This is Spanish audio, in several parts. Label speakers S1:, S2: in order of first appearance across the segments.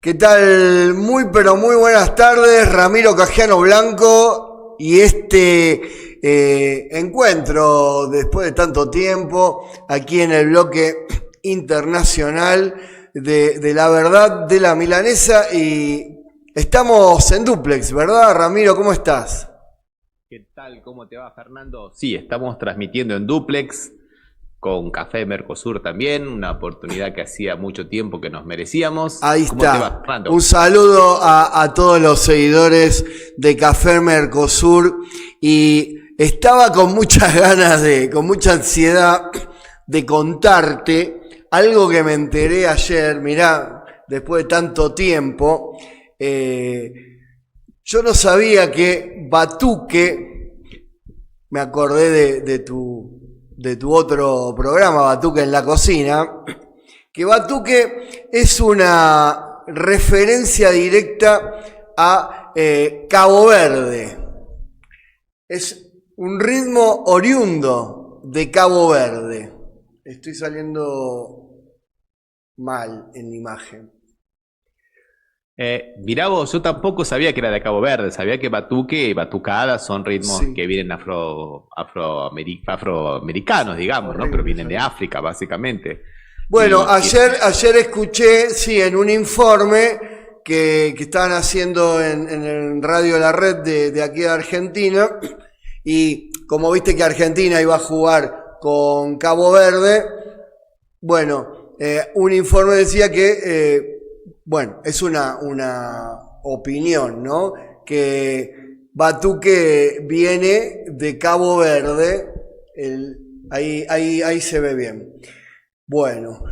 S1: ¿Qué tal? Muy pero muy buenas tardes, Ramiro Cajiano Blanco y encuentro después de tanto tiempo aquí en el bloque internacional de la verdad de la milanesa y estamos en dúplex, ¿verdad, Ramiro? ¿Cómo estás?
S2: ¿Qué tal? ¿Cómo te va, Fernando? Sí, estamos transmitiendo en dúplex con Café Mercosur también, una oportunidad que hacía mucho tiempo que nos merecíamos.
S1: Ahí
S2: ¿Cómo te va,
S1: está.
S2: Fernando?
S1: Un saludo a todos los seguidores de Café Mercosur y estaba con muchas ganas con mucha ansiedad de contarte algo que me enteré ayer, mirá, después de tanto tiempo. Yo no sabía que Batuque, me acordé de tu otro programa, Batuque en la cocina, que Batuque es una referencia directa a Cabo Verde. Es un ritmo oriundo de Cabo Verde. Estoy saliendo mal en la imagen.
S2: Mirá vos, yo tampoco sabía que era de Cabo Verde, sabía que batuque y batucada son ritmos
S1: Sí,
S2: que vienen afroamericanos, digamos, ¿no? Pero vienen de
S1: correcto.
S2: África, básicamente.
S1: Bueno, ayer escuché, sí, en un informe que estaban haciendo en el Radio La Red de aquí de Argentina, y como viste que Argentina iba a jugar con Cabo Verde, bueno, un informe decía bueno, es una opinión, ¿no? Que Batuque viene de Cabo Verde, ahí se ve bien. Bueno,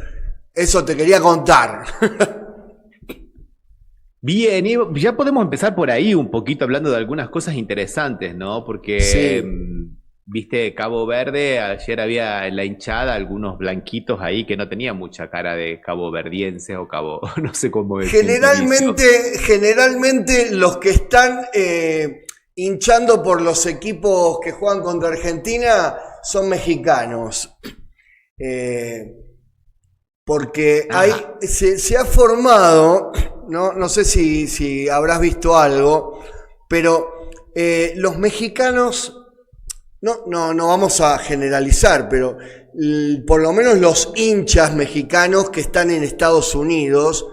S1: eso te quería contar.
S2: Bien, y ya podemos empezar por ahí un poquito hablando de algunas cosas interesantes, ¿no? Porque,
S1: Sí.
S2: viste, Cabo Verde, ayer había en la hinchada algunos blanquitos ahí que no tenían mucha cara de caboverdienses o cabo, no sé cómo es gentilicio.
S1: Generalmente los que están hinchando por los equipos que juegan contra Argentina son mexicanos. Eh, Porque
S2: Ajá.
S1: se ha formado, no sé si habrás visto algo, pero los mexicanos, no vamos a generalizar, pero por lo menos los hinchas mexicanos que están en Estados Unidos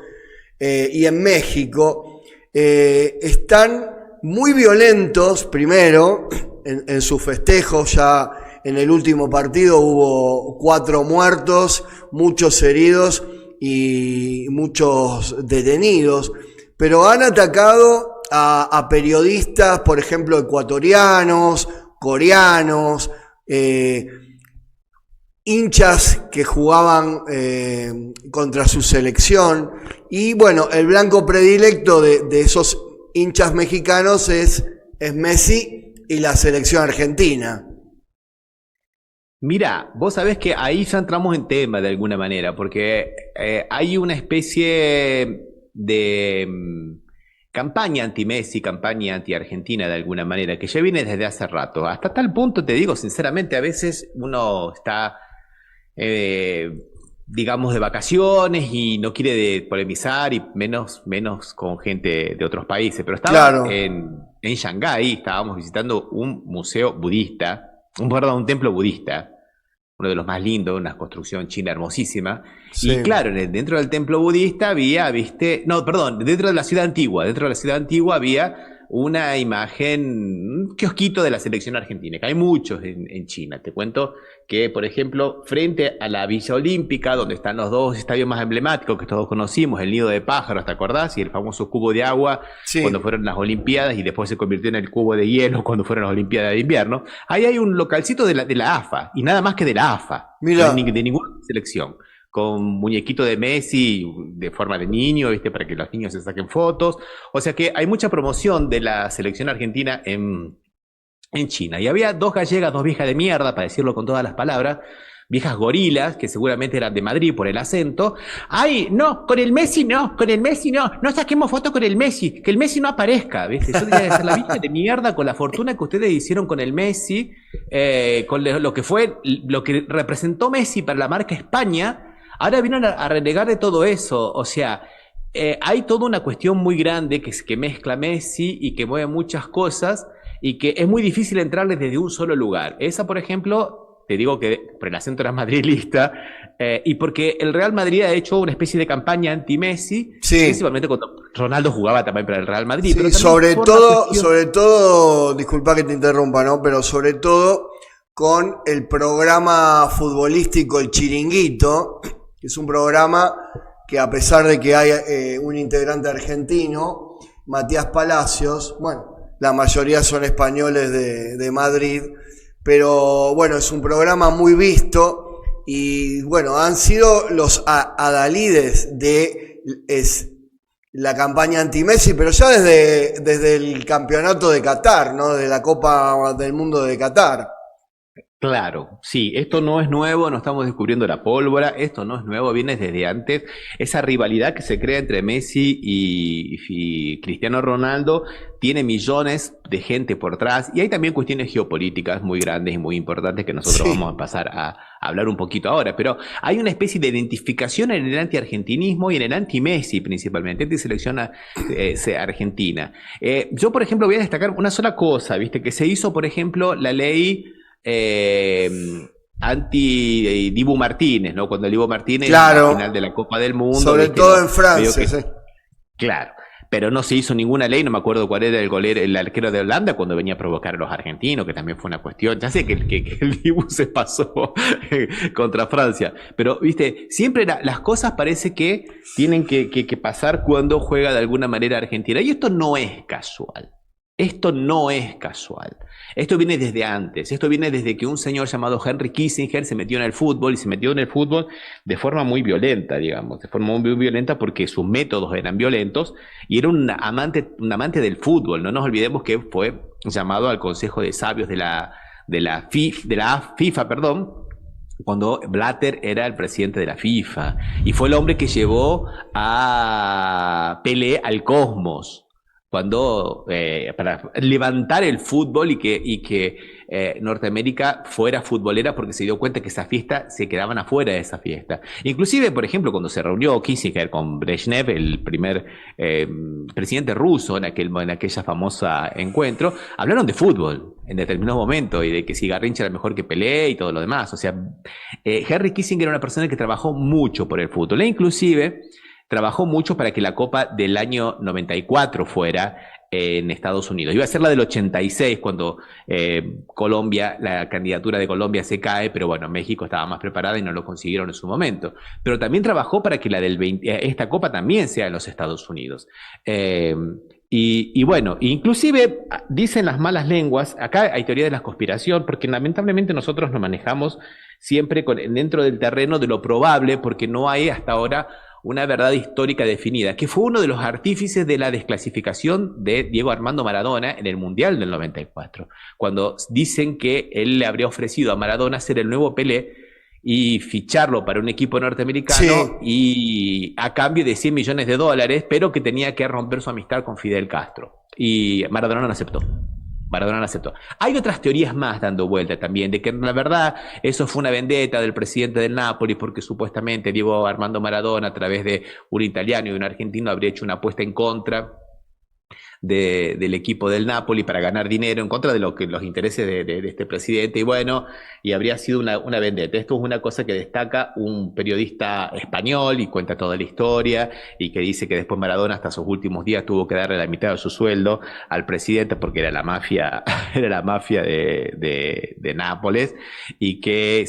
S1: y en México, están muy violentos, primero, en sus festejos. Ya en el último partido hubo 4 muertos, muchos heridos y muchos detenidos, pero han atacado a periodistas, por ejemplo, ecuatorianos, coreanos, hinchas que jugaban contra su selección. Y bueno, el blanco predilecto de esos hinchas mexicanos es Messi y la selección argentina.
S2: Mira, vos sabés que ahí ya entramos en tema de alguna manera, porque hay una especie de campaña anti-Messi, campaña anti-Argentina de alguna manera, que ya viene desde hace rato. Hasta tal punto, te digo sinceramente, a veces uno está eh, digamos, de vacaciones y no quiere polemizar y menos con gente de otros países. Pero estaba
S1: Claro,
S2: en Shanghái, estábamos visitando un museo budista, perdón, un templo budista, uno de los más lindos, una construcción china hermosísima. Y
S1: sí.
S2: claro, dentro del templo budista había, viste, no, perdón, dentro de la ciudad antigua había una imagen, un kiosquito de la selección argentina, que hay muchos en China. Te cuento que, por ejemplo, frente a la Villa Olímpica, donde están los dos estadios más emblemáticos que todos conocimos, el Nido de Pájaros, ¿te acordás? Y el famoso cubo de agua cuando
S1: Sí.
S2: fueron las Olimpiadas y después se convirtió en el cubo de hielo cuando fueron las Olimpiadas de invierno. Ahí hay un localcito de la AFA, y nada más que de la AFA, no es
S1: Mira,
S2: de ninguna selección, con muñequito de Messi de forma de niño, ¿viste? Para que los niños se saquen fotos. O sea que hay mucha promoción de la selección argentina en China. Y había dos gallegas, dos viejas de mierda, para decirlo con todas las palabras, viejas gorilas, que seguramente eran de Madrid por el acento. Ay, no, con el Messi no, no saquemos fotos con el Messi, que el Messi no aparezca, ¿viste? Yo tenía que ser la vieja de mierda con la fortuna que ustedes hicieron con el Messi, con lo que fue, lo que representó Messi para la marca España. Ahora vienen a renegar de todo eso, o sea, hay toda una cuestión muy grande que mezcla Messi y que mueve muchas cosas y que es muy difícil entrarles desde un solo lugar. Esa, por ejemplo, te digo que por el acento era madrilista, y porque el Real Madrid ha hecho una especie de campaña anti-Messi,
S1: Sí,
S2: principalmente cuando Ronaldo jugaba también para el Real Madrid,
S1: sí,
S2: pero también por una cuestión...
S1: sobre todo, disculpa que te interrumpa, ¿no? Pero sobre todo con el programa futbolístico El Chiringuito, que es un programa que a pesar de que hay un integrante argentino, Matías Palacios, bueno, la mayoría son españoles de Madrid, pero bueno, es un programa muy visto y bueno, han sido los adalides de la campaña anti-Messi, pero ya desde el campeonato de Qatar, ¿no? De la Copa del Mundo de Qatar.
S2: Claro, sí, esto no es nuevo, no estamos descubriendo la pólvora, esto no es nuevo, viene desde antes. Esa rivalidad que se crea entre Messi y Cristiano Ronaldo tiene millones de gente por atrás y hay también cuestiones geopolíticas muy grandes y muy importantes que nosotros vamos a pasar a hablar un poquito ahora, pero hay una especie de identificación en el anti-argentinismo y en el anti-Messi principalmente, anti-selección argentina. Yo, por ejemplo, voy a destacar una sola cosa, ¿viste? Que se hizo, por ejemplo, la ley anti-Dibu Martínez, ¿no? Cuando el Dibu Martínez
S1: Claro,
S2: en la final de la Copa del Mundo.
S1: sobre
S2: ¿viste?
S1: todo en Francia, sí.
S2: Claro, pero no se hizo ninguna ley, no me acuerdo cuál era el arquero de Holanda cuando venía a provocar a los argentinos, que también fue una cuestión. Ya sé que el Dibu se pasó contra Francia, pero, viste, siempre las cosas parece que tienen que pasar cuando juega de alguna manera Argentina, y esto no es casual. Esto no es casual. Esto viene desde antes. Esto viene desde que un señor llamado Henry Kissinger se metió en el fútbol y se metió en el fútbol de forma muy violenta, digamos, de forma muy violenta porque sus métodos eran violentos y era un amante del fútbol. No nos olvidemos que fue llamado al Consejo de Sabios de la FIFA, perdón, cuando Blatter era el presidente de la FIFA y fue el hombre que llevó a Pelé al Cosmos. Cuando para levantar el fútbol y que Norteamérica fuera futbolera porque se dio cuenta que esa fiesta se quedaban afuera de esa fiesta. Inclusive, por ejemplo, cuando se reunió Kissinger con Brezhnev, el primer presidente ruso en aquella famosa encuentro, hablaron de fútbol en determinado momento y de que si Garrincha era mejor que Pelé y todo lo demás. O sea, Henry Kissinger era una persona que trabajó mucho por el fútbol e inclusive trabajó mucho para que la Copa del año 94 fuera en Estados Unidos. Iba a ser la del 86 cuando Colombia, la candidatura de Colombia se cae, pero bueno, México estaba más preparada y no lo consiguieron en su momento. Pero también trabajó para que esta Copa también sea en los Estados Unidos. Y bueno, inclusive dicen las malas lenguas, acá hay teoría de la conspiración, porque lamentablemente nosotros nos manejamos siempre dentro del terreno de lo probable, porque no hay hasta ahora una verdad histórica definida, que fue uno de los artífices de la desclasificación de Diego Armando Maradona en el Mundial del 94, cuando dicen que él le habría ofrecido a Maradona ser el nuevo Pelé y ficharlo para un equipo norteamericano y a cambio de $100 millones, pero que tenía que romper su amistad con Fidel Castro. Y Maradona no aceptó. Maradona no aceptó. Hay otras teorías más dando vuelta también, de que la verdad eso fue una vendetta del presidente del Napoli porque supuestamente Diego Armando Maradona a través de un italiano y un argentino habría hecho una apuesta en contra del equipo del Napoli para ganar dinero en contra de los intereses de este presidente y habría sido una vendetta. Esto es una cosa que destaca un periodista español y cuenta toda la historia y que dice que después Maradona hasta sus últimos días tuvo que darle la mitad de su sueldo al presidente porque era la mafia de Nápoles y que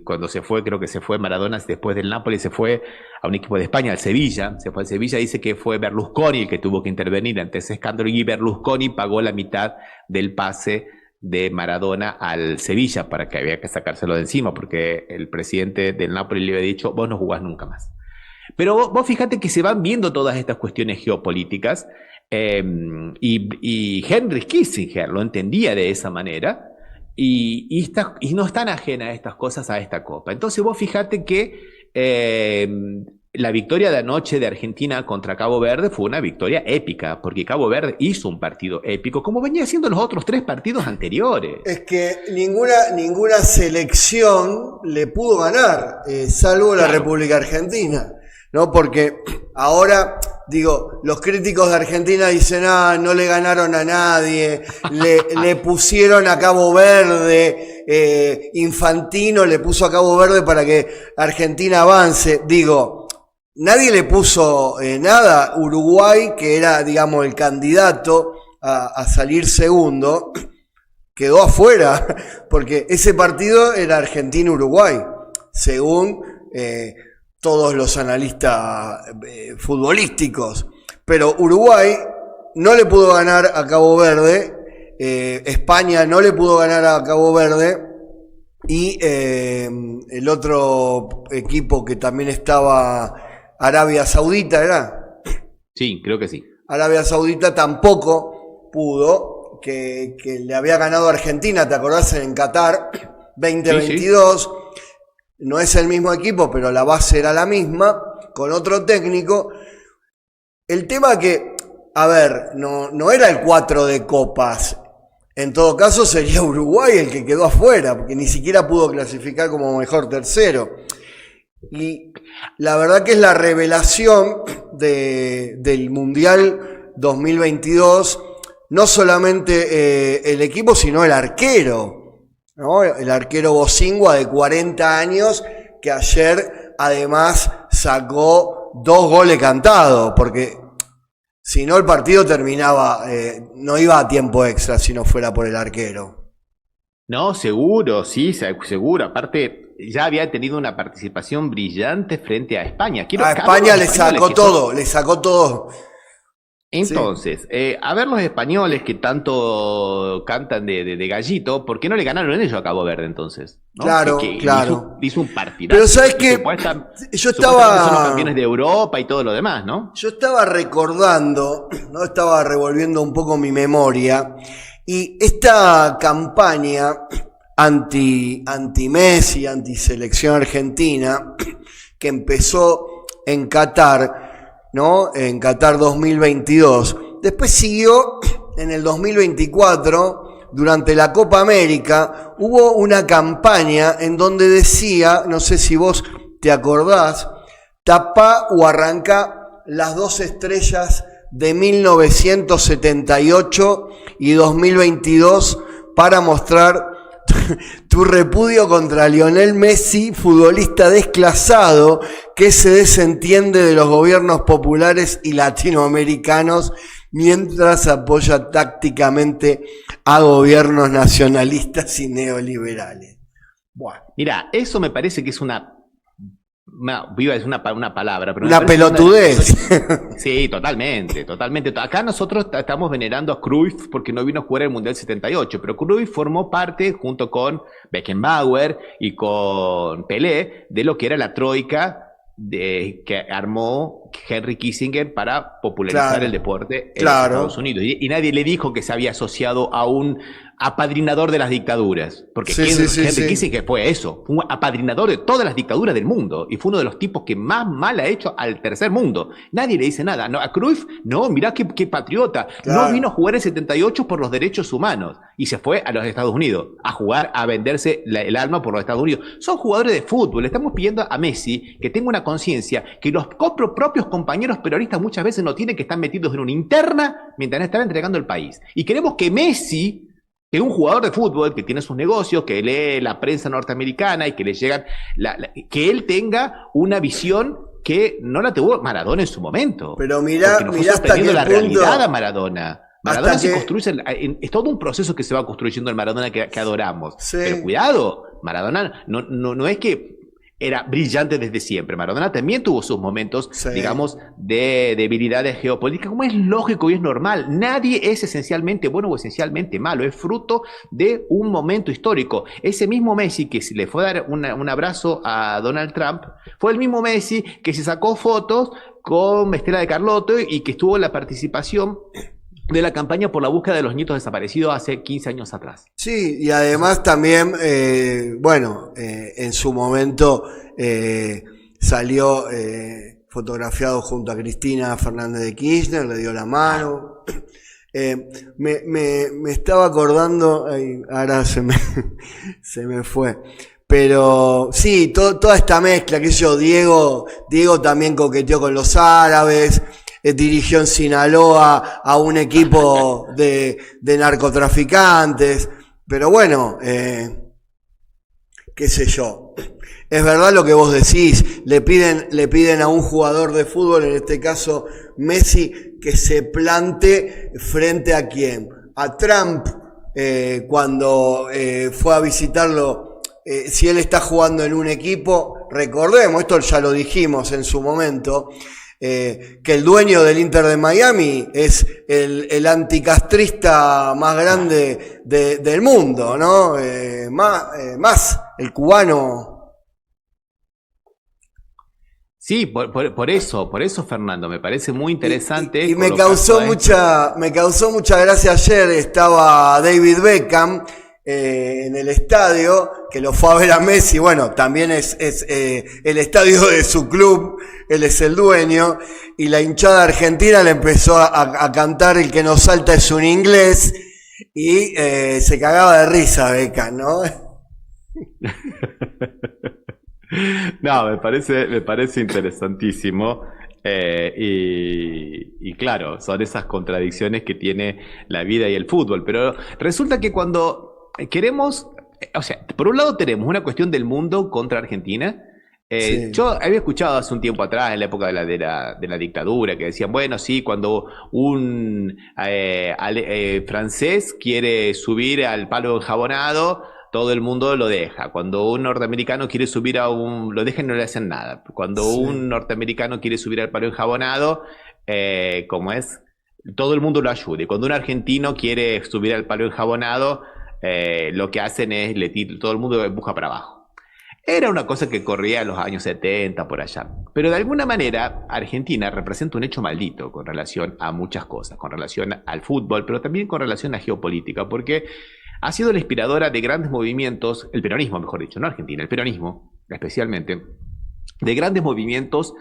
S2: cuando se fue, creo que se fue Maradona después del Nápoles, se fue a un equipo de España, al Sevilla, se fue al Sevilla, dice que fue Berlusconi el que tuvo que intervenir ante ese escándalo y Berlusconi pagó la mitad del pase de Maradona al Sevilla para que había que sacárselo de encima porque el presidente del Napoli le había dicho vos no jugás nunca más. Pero vos fíjate que se van viendo todas estas cuestiones geopolíticas y Henry Kissinger lo entendía de esa manera y no están ajenas a estas cosas a esta Copa. Entonces vos fíjate que la victoria de anoche de Argentina contra Cabo Verde fue una victoria épica, porque Cabo Verde hizo un partido épico, como venía haciendo los otros 3 partidos anteriores.
S1: Es que ninguna selección le pudo ganar, salvo la República Argentina, ¿no? Porque ahora digo, los críticos de Argentina dicen, no le ganaron a nadie, le pusieron a Cabo Verde, Infantino le puso a Cabo Verde para que Argentina avance. Digo, nadie le puso nada. Uruguay, que era, digamos, el candidato a salir segundo, quedó afuera, porque ese partido era Argentina-Uruguay, según todos los analistas futbolísticos. Pero Uruguay no le pudo ganar a Cabo Verde, España no le pudo ganar a Cabo Verde, y el otro equipo que también estaba, Arabia Saudita, ¿era?
S2: Sí, creo que sí.
S1: Arabia Saudita tampoco pudo, que le había ganado a Argentina, ¿te acordás? En Qatar 2022. Sí, sí. No es el mismo equipo, pero la base era la misma, con otro técnico. El tema que, a ver, no era el 4 de copas. En todo caso sería Uruguay el que quedó afuera, porque ni siquiera pudo clasificar como mejor tercero. Y la verdad que es la revelación del Mundial 2022, no solamente el equipo, sino el arquero. ¿No? El arquero Bosingua de 40 años, que ayer además sacó 2 goles cantados, porque si no el partido terminaba, no iba a tiempo extra si no fuera por el arquero.
S2: No, seguro, sí, seguro. Aparte, ya había tenido una participación brillante frente a España.
S1: A España le sacó todo.
S2: Entonces, sí. A ver los españoles que tanto cantan de gallito, ¿por qué no le ganaron ellos a Cabo Verde entonces? ¿No?
S1: Claro,
S2: claro. Hizo un partidazo.
S1: Pero ¿sabes qué? Yo estaba...
S2: Son los campeones de Europa y todo lo demás, ¿no?
S1: Yo estaba recordando, ¿no? Estaba revolviendo un poco mi memoria, y esta campaña anti-Messi, anti-selección argentina, que empezó en Qatar, ¿no? En Qatar 2022. Después siguió en el 2024, durante la Copa América, hubo una campaña en donde decía, no sé si vos te acordás, tapá o arrancá las 2 estrellas de 1978 y 2022 para mostrar tu repudio contra Lionel Messi, futbolista desclasado que se desentiende de los gobiernos populares y latinoamericanos mientras apoya tácticamente a gobiernos nacionalistas y neoliberales.
S2: Bueno. Mira, eso me parece que es una palabra, pero
S1: una pelotudez.
S2: Sí, totalmente. Acá nosotros estamos venerando a Cruyff porque no vino a jugar el Mundial 78, pero Cruyff formó parte, junto con Beckenbauer y con Pelé, de lo que era la troika que armó Henry Kissinger para popularizar el deporte en Estados Unidos. Y nadie le dijo que se había asociado a un apadrinador de las dictaduras, porque Henry Kissinger fue eso, fue un apadrinador de todas las dictaduras del mundo, y fue uno de los tipos que más mal ha hecho al tercer mundo. Nadie le dice nada. No, a Cruyff, no, mirá qué patriota. Claro. No vino a jugar en 78 por los derechos humanos, y se fue a los Estados Unidos, a jugar, a venderse el alma por los Estados Unidos. Son jugadores de fútbol. Le estamos pidiendo a Messi que tenga una conciencia que los propios compañeros peronistas muchas veces no tienen, que están metidos en una interna mientras están entregando el país. Y queremos que Messi, que es un jugador de fútbol, que tiene sus negocios, que lee la prensa norteamericana y que le llegan, que él tenga una visión que no la tuvo Maradona en su momento.
S1: Pero mirá hasta qué
S2: la
S1: punto...
S2: realidad a Maradona. Maradona se construye, es todo un proceso que se va construyendo el Maradona que adoramos. Sí. Pero cuidado, Maradona no es que era brillante desde siempre. Maradona también tuvo sus momentos, digamos, de debilidades geopolíticas, como es lógico y es normal. Nadie es esencialmente bueno o esencialmente malo, es fruto de un momento histórico. Ese mismo Messi que le fue a dar un abrazo a Donald Trump, fue el mismo Messi que se sacó fotos con Estela de Carlotto y que estuvo en la participación de la campaña por la búsqueda de los nietos desaparecidos hace 15 años atrás.
S1: Sí, y además también, en su momento salió fotografiado junto a Cristina Fernández de Kirchner, le dio la mano. Me estaba acordando, ahora se me fue. Pero sí, toda esta mezcla, que yo, Diego también coqueteó con los árabes. dirigió en Sinaloa a un equipo de narcotraficantes, pero bueno, qué sé yo. Es verdad lo que vos decís, le piden a un jugador de fútbol, en este caso Messi, que se plante frente a quién, a Trump, cuando fue a visitarlo, si él está jugando en un equipo, recordemos, esto ya lo dijimos en su momento, que el dueño del Inter de Miami es el anticastrista más grande del mundo, ¿no? Más el cubano.
S2: Sí, por eso, Fernando, me parece muy interesante.
S1: Y me causó mucha gracia ayer, estaba David Beckham en el estadio, que lo fue a ver a Messi, bueno, también es el estadio de su club, él es el dueño, y la hinchada argentina le empezó a cantar El que nos salta es un inglés, y se cagaba de risa Beckham, ¿no?
S2: No, me parece interesantísimo. Y claro, son esas contradicciones que tiene la vida y el fútbol. Pero resulta que cuando queremos, o sea, por un lado tenemos una cuestión del mundo contra Argentina.
S1: Sí.
S2: Yo había escuchado hace un tiempo atrás, en la época de la dictadura, que decían, bueno, sí, cuando un francés quiere subir al palo enjabonado, todo el mundo lo deja. Cuando un norteamericano quiere subir lo dejan y no le hacen nada. Cuando un norteamericano quiere subir al palo enjabonado, ¿cómo es? Todo el mundo lo ayuda. Y cuando un argentino quiere subir al palo enjabonado, lo que hacen es, todo el mundo empuja para abajo. Era una cosa que corría en los años 70, por allá. Pero de alguna manera, Argentina representa un hecho maldito con relación a muchas cosas, con relación al fútbol, pero también con relación a geopolítica, porque ha sido la inspiradora de grandes movimientos, el peronismo, mejor dicho, no Argentina, el peronismo, especialmente, de grandes movimientos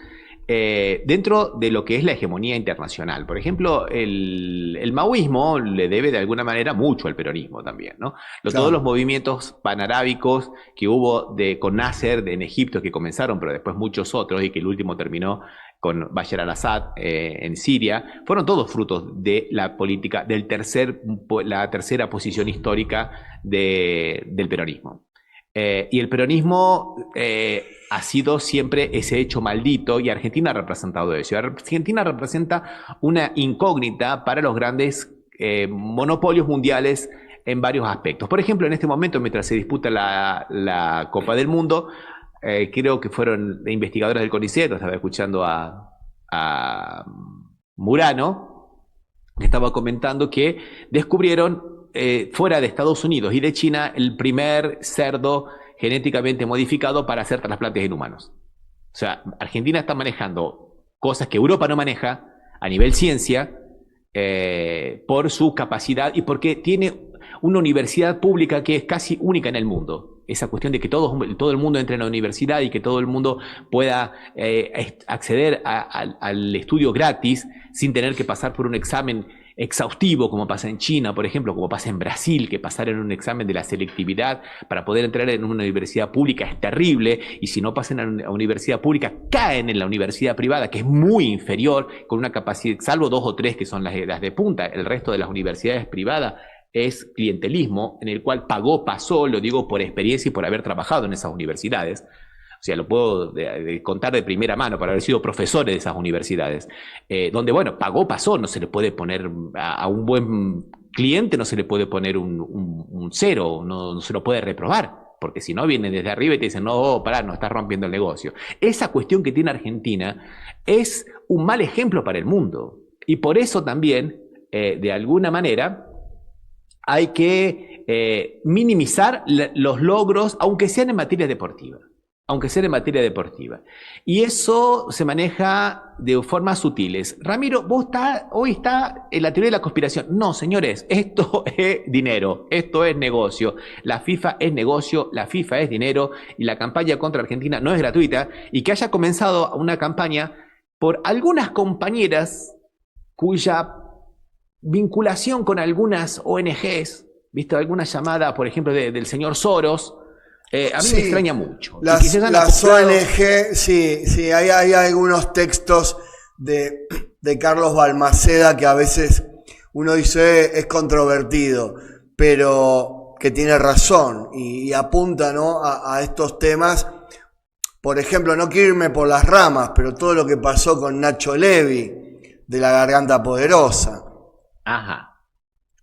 S2: dentro de lo que es la hegemonía internacional. Por ejemplo, el maoísmo le debe de alguna manera mucho al peronismo también, ¿no?
S1: Claro.
S2: Todos los movimientos panarábicos que hubo con Nasser en Egipto, que comenzaron, pero después muchos otros, y que el último terminó con Bashar al-Assad en Siria, fueron todos frutos de la política, la tercera posición histórica del peronismo. Y el peronismo ha sido siempre ese hecho maldito, y Argentina ha representado eso. Argentina representa una incógnita para los grandes monopolios mundiales en varios aspectos. Por ejemplo, en este momento, mientras se disputa la Copa del Mundo, creo que fueron investigadores del CONICET, estaba escuchando a Murano, que estaba comentando que descubrieron fuera de Estados Unidos y de China el primer cerdo genéticamente modificado para hacer trasplantes en humanos. O sea, Argentina está manejando cosas que Europa no maneja a nivel ciencia por su capacidad y porque tiene una universidad pública que es casi única en el mundo. Esa cuestión de que todo el mundo entre en la universidad y que todo el mundo pueda acceder al estudio gratis sin tener que pasar por un examen exhaustivo, como pasa en China, por ejemplo, como pasa en Brasil, que pasar en un examen de la selectividad para poder entrar en una universidad pública es terrible, y si no pasan a una universidad pública, caen en la universidad privada, que es muy inferior, con una capacidad, salvo 2 o 3 que son las de punta, el resto de las universidades privadas es clientelismo, en el cual pasó, lo digo por experiencia y por haber trabajado en esas universidades. O sea, lo puedo contar de primera mano por haber sido profesores de esas universidades, donde, bueno, pasó, no se le puede poner a un buen cliente, no se le puede poner un 0, no se lo puede reprobar, porque si no vienen desde arriba y te dicen, no, pará, no estás rompiendo el negocio. Esa cuestión que tiene Argentina es un mal ejemplo para el mundo, y por eso también, de alguna manera, hay que minimizar los logros, aunque sean en materia deportiva. Y eso se maneja de formas sutiles. Ramiro, hoy está en la teoría de la conspiración. No, señores, esto es dinero, esto es negocio. La FIFA es negocio, la FIFA es dinero, y la campaña contra Argentina no es gratuita, y que haya comenzado una campaña por algunas compañeras cuya vinculación con algunas ONGs, ¿viste? Alguna llamada, por ejemplo, del señor Soros, a mí me extraña mucho.
S1: Las ONG, sí, hay algunos textos de de Carlos Balmaceda, que a veces uno dice es controvertido, pero que tiene razón y apunta, ¿no?, a estos temas. Por ejemplo, no quiero irme por las ramas, pero todo lo que pasó con Nacho Levi, de La Garganta Poderosa.
S2: Ajá.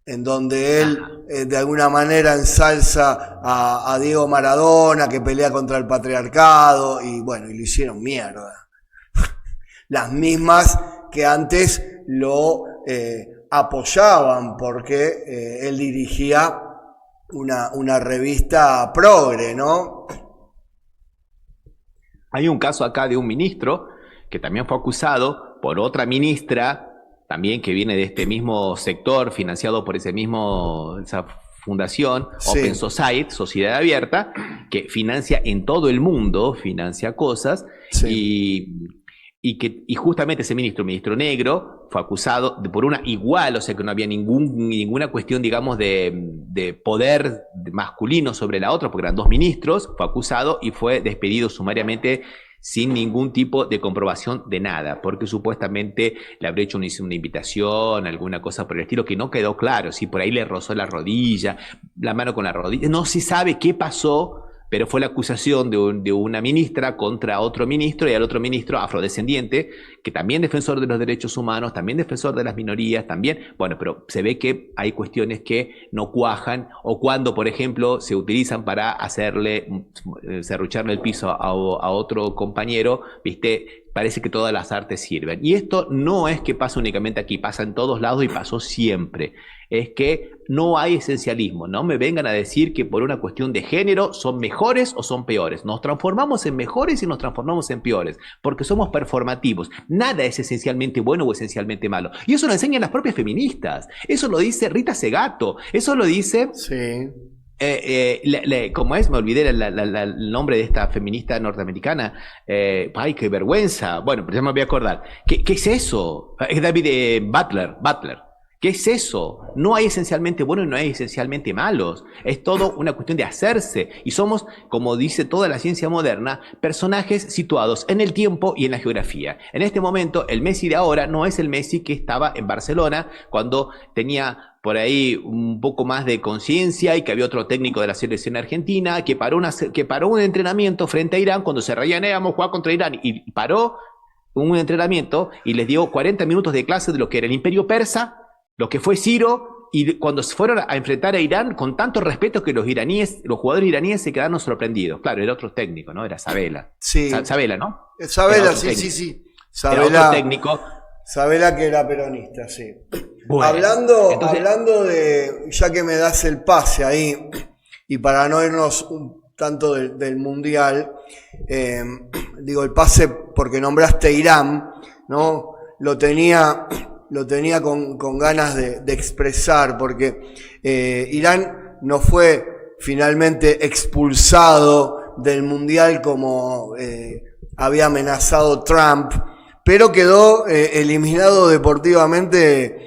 S1: En donde él de alguna manera ensalza a Diego Maradona, que pelea contra el patriarcado, y bueno, y lo hicieron mierda. Las mismas que antes lo apoyaban, porque él dirigía una revista progre, ¿no?
S2: Hay un caso acá de un ministro que también fue acusado por otra ministra, también que viene de este mismo sector, financiado por esa fundación,
S1: Sí.
S2: Open Society, Sociedad Abierta, que financia en todo el mundo, financia cosas,
S1: Sí.
S2: y justamente ese ministro negro, fue acusado por una igual, o sea que no había ninguna cuestión, digamos, de poder masculino sobre la otra, porque eran dos ministros, fue acusado y fue despedido sumariamente sin ningún tipo de comprobación de nada, porque supuestamente le habría hecho una invitación, alguna cosa por el estilo, que no quedó claro, si por ahí le rozó la rodilla, la mano con la rodilla, no se sabe qué pasó, pero fue la acusación de una ministra contra otro ministro, y al otro ministro afrodescendiente, que también defensor de los derechos humanos, también defensor de las minorías, también, bueno, pero se ve que hay cuestiones que no cuajan, o cuando, por ejemplo, se utilizan para serrucharle el piso a otro compañero, ¿viste? Parece que todas las artes sirven. Y esto no es que pasa únicamente aquí, pasa en todos lados y pasó siempre. Es que no hay esencialismo. No me vengan a decir que por una cuestión de género son mejores o son peores. Nos transformamos en mejores y nos transformamos en peores, porque somos performativos. Nada es esencialmente bueno o esencialmente malo. Y eso lo enseñan las propias feministas. Eso lo dice Rita Segato. Eso lo dice...
S1: Sí.
S2: ¿Cómo es? Me olvidé el nombre de esta feminista norteamericana. Ay, qué vergüenza. Bueno, pero ya me voy a acordar. ¿Qué es eso? Es David Butler. ¿Qué es eso? No hay esencialmente buenos y no hay esencialmente malos. Es todo una cuestión de hacerse. Y somos, como dice toda la ciencia moderna, personajes situados en el tiempo y en la geografía. En este momento, el Messi de ahora no es el Messi que estaba en Barcelona cuando tenía por ahí un poco más de conciencia y que había otro técnico de la selección argentina que paró un entrenamiento frente a Irán cuando se reían, vamos a jugar contra Irán, y paró un entrenamiento y les dio 40 minutos de clase de lo que era el Imperio Persa, lo que fue Ciro, y cuando se fueron a enfrentar a Irán, con tanto respeto que los jugadores iraníes se quedaron sorprendidos. Claro, era otro técnico, ¿no? Era Sabela.
S1: Sí.
S2: Sabela, ¿no?
S1: Sabela, sí. Sabela,
S2: era otro técnico.
S1: Sabela, que era peronista, sí.
S2: Bueno,
S1: hablando de, ya que me das el pase ahí, y para no irnos un tanto del Mundial, digo el pase porque nombraste Irán, ¿no? Lo tenía con ganas de expresar, porque Irán no fue finalmente expulsado del Mundial como había amenazado Trump, pero quedó eliminado deportivamente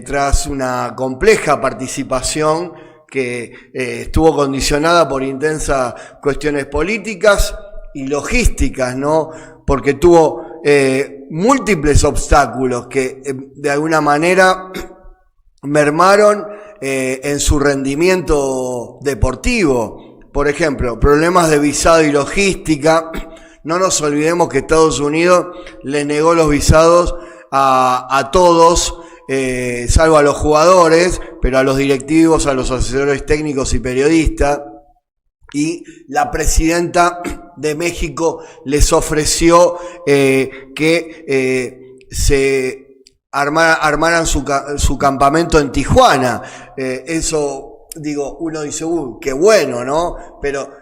S1: tras una compleja participación que estuvo condicionada por intensas cuestiones políticas y logísticas, ¿no? Porque tuvo múltiples obstáculos que de alguna manera mermaron en su rendimiento deportivo. Por ejemplo, problemas de visado y logística. No nos olvidemos que Estados Unidos le negó los visados a todos, salvo a los jugadores, pero a los directivos, a los asesores técnicos y periodistas. Y la presidenta de México les ofreció que se armaran su campamento en Tijuana. Eso, digo, uno dice, qué bueno, ¿no? Pero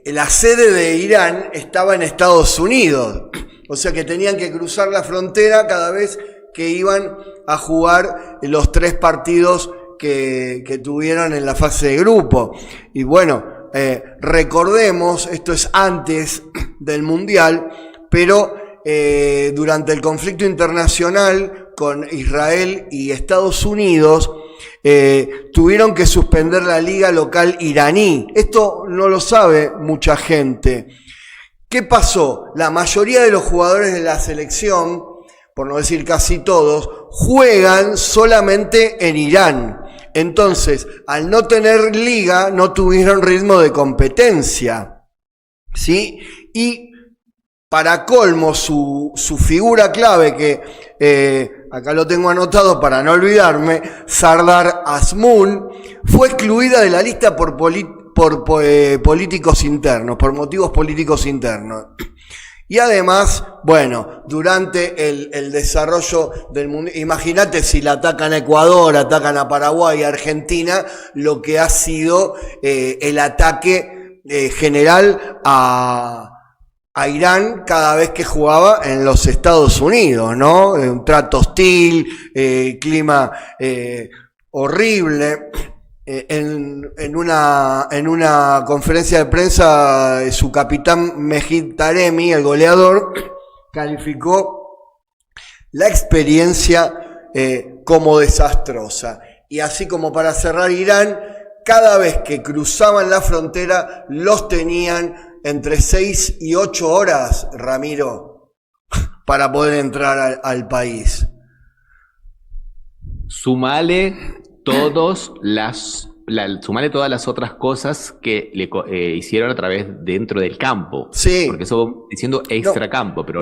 S1: la sede de Irán estaba en Estados Unidos, o sea que tenían que cruzar la frontera cada vez que iban a jugar los 3 partidos que tuvieron en la fase de grupo. Y bueno, recordemos, esto es antes del Mundial, pero durante el conflicto internacional con Israel y Estados Unidos, tuvieron que suspender la liga local iraní. Esto no lo sabe mucha gente. ¿Qué pasó? La mayoría de los jugadores de la selección, por no decir casi todos, juegan solamente en Irán. Entonces, al no tener liga, no tuvieron ritmo de competencia, ¿sí? Y para colmo, su figura clave, que acá lo tengo anotado para no olvidarme, Sardar Azmoun, fue excluida de la lista por políticos internos, por motivos políticos internos. Y además, bueno, durante el desarrollo del mundo, imagínate si la atacan a Ecuador, atacan a Paraguay, a Argentina, lo que ha sido el ataque general a Irán cada vez que jugaba en los Estados Unidos, ¿no? Un trato hostil, clima horrible. En una conferencia de prensa, su capitán Mejid Taremi, el goleador, calificó la experiencia como desastrosa. Y así como para cerrar, Irán, cada vez que cruzaban la frontera, los tenían entre 6 y 8 horas, Ramiro, para poder entrar al país.
S2: Sumale sumale todas las otras cosas que le hicieron a través dentro del campo.
S1: Sí.
S2: Porque eso diciendo extracampo, pero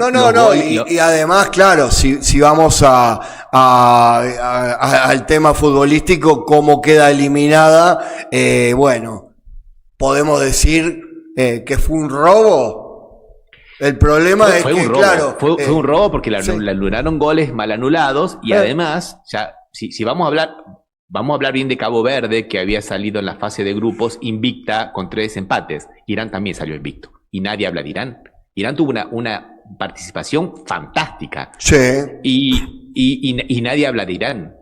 S1: y además, claro, si vamos al tema futbolístico, cómo queda eliminada, bueno, podemos decir que fue un robo. El problema es que, claro,
S2: fue un robo porque le anularon goles mal anulados y además, ya si vamos a hablar bien de Cabo Verde, que había salido en la fase de grupos invicta con 3 empates. Irán también salió invicto. Y nadie habla de Irán. Irán tuvo una participación fantástica.
S1: Sí.
S2: Y nadie habla de Irán.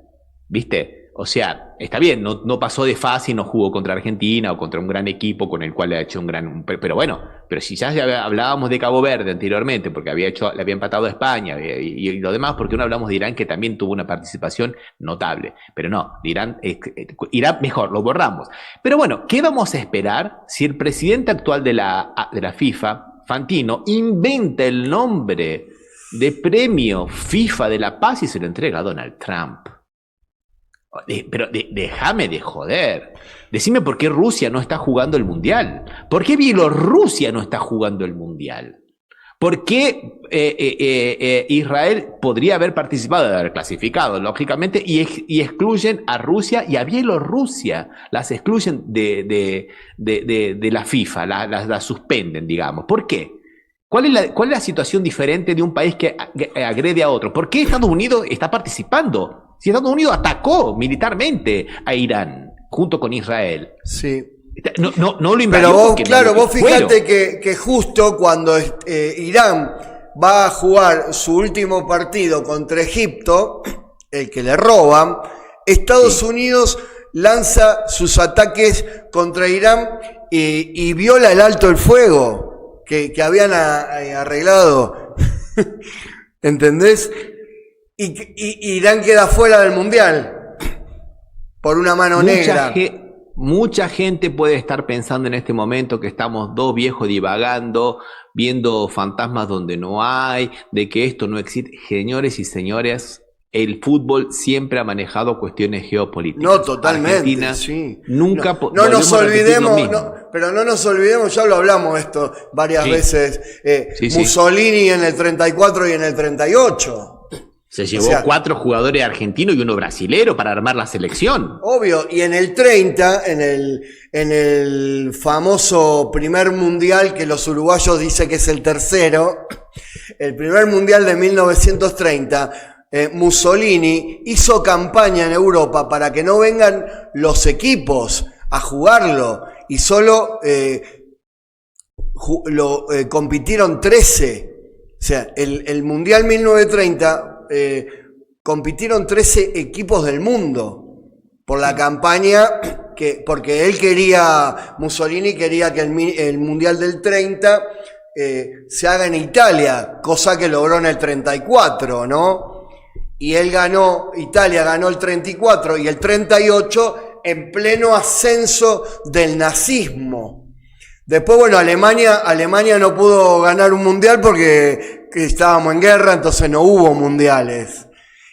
S2: ¿Viste? O sea, está bien, no pasó de fase, no jugó contra Argentina o contra un gran equipo con el cual le ha hecho un gran... Pero bueno, pero si ya hablábamos de Cabo Verde anteriormente, porque le había empatado a España y lo demás, ¿por qué no hablamos de Irán, que también tuvo una participación notable? Pero no, de Irán mejor, lo borramos. Pero bueno, ¿qué vamos a esperar si el presidente actual de la FIFA, Fantino, inventa el nombre de premio FIFA de la paz y se lo entrega a Donald Trump? Pero déjame de joder. Decime por qué Rusia no está jugando el Mundial. ¿Por qué Bielorrusia no está jugando el Mundial? ¿Por qué Israel podría haber participado, haber clasificado, lógicamente, y excluyen a Rusia y a Bielorrusia? Las excluyen de la FIFA, las suspenden, digamos. ¿Por qué? ¿Cuál es la situación diferente de un país que agrede a otro? ¿Por qué Estados Unidos está participando? Si Estados Unidos atacó militarmente a Irán junto con Israel.
S1: Sí.
S2: No lo invadió.
S1: Pero vos fíjate que justo cuando Irán va a jugar su último partido contra Egipto, el que le roban, Estados Unidos lanza sus ataques contra Irán y viola el alto el fuego que habían arreglado. ¿Entendés? Y Irán queda fuera del Mundial por una mano negra.
S2: Mucha gente puede estar pensando en este momento que estamos dos viejos divagando, viendo fantasmas donde no hay, de que esto no existe. Señores y señoras, el fútbol siempre ha manejado cuestiones geopolíticas.
S1: No, totalmente,
S2: Argentina
S1: sí.
S2: Nunca
S1: no nos olvidemos, pero no nos olvidemos, ya lo hablamos esto varias veces, Mussolini en el 34 y en el 38.
S2: Se llevó 4 jugadores argentinos y uno brasilero para armar la selección.
S1: Obvio, y en el 30, en el famoso primer mundial, que los uruguayos dicen que es el tercero, el primer mundial de 1930, Mussolini hizo campaña en Europa para que no vengan los equipos a jugarlo, y solo compitieron 13. O sea, el mundial 1930... compitieron 13 equipos del mundo por la campaña porque Mussolini quería que el Mundial del 30 se haga en Italia, cosa que logró en el 34, ¿no? Y Italia ganó el 34 y el 38 en pleno ascenso del nazismo. Después, bueno, Alemania no pudo ganar un mundial porque que estábamos en guerra, entonces no hubo mundiales.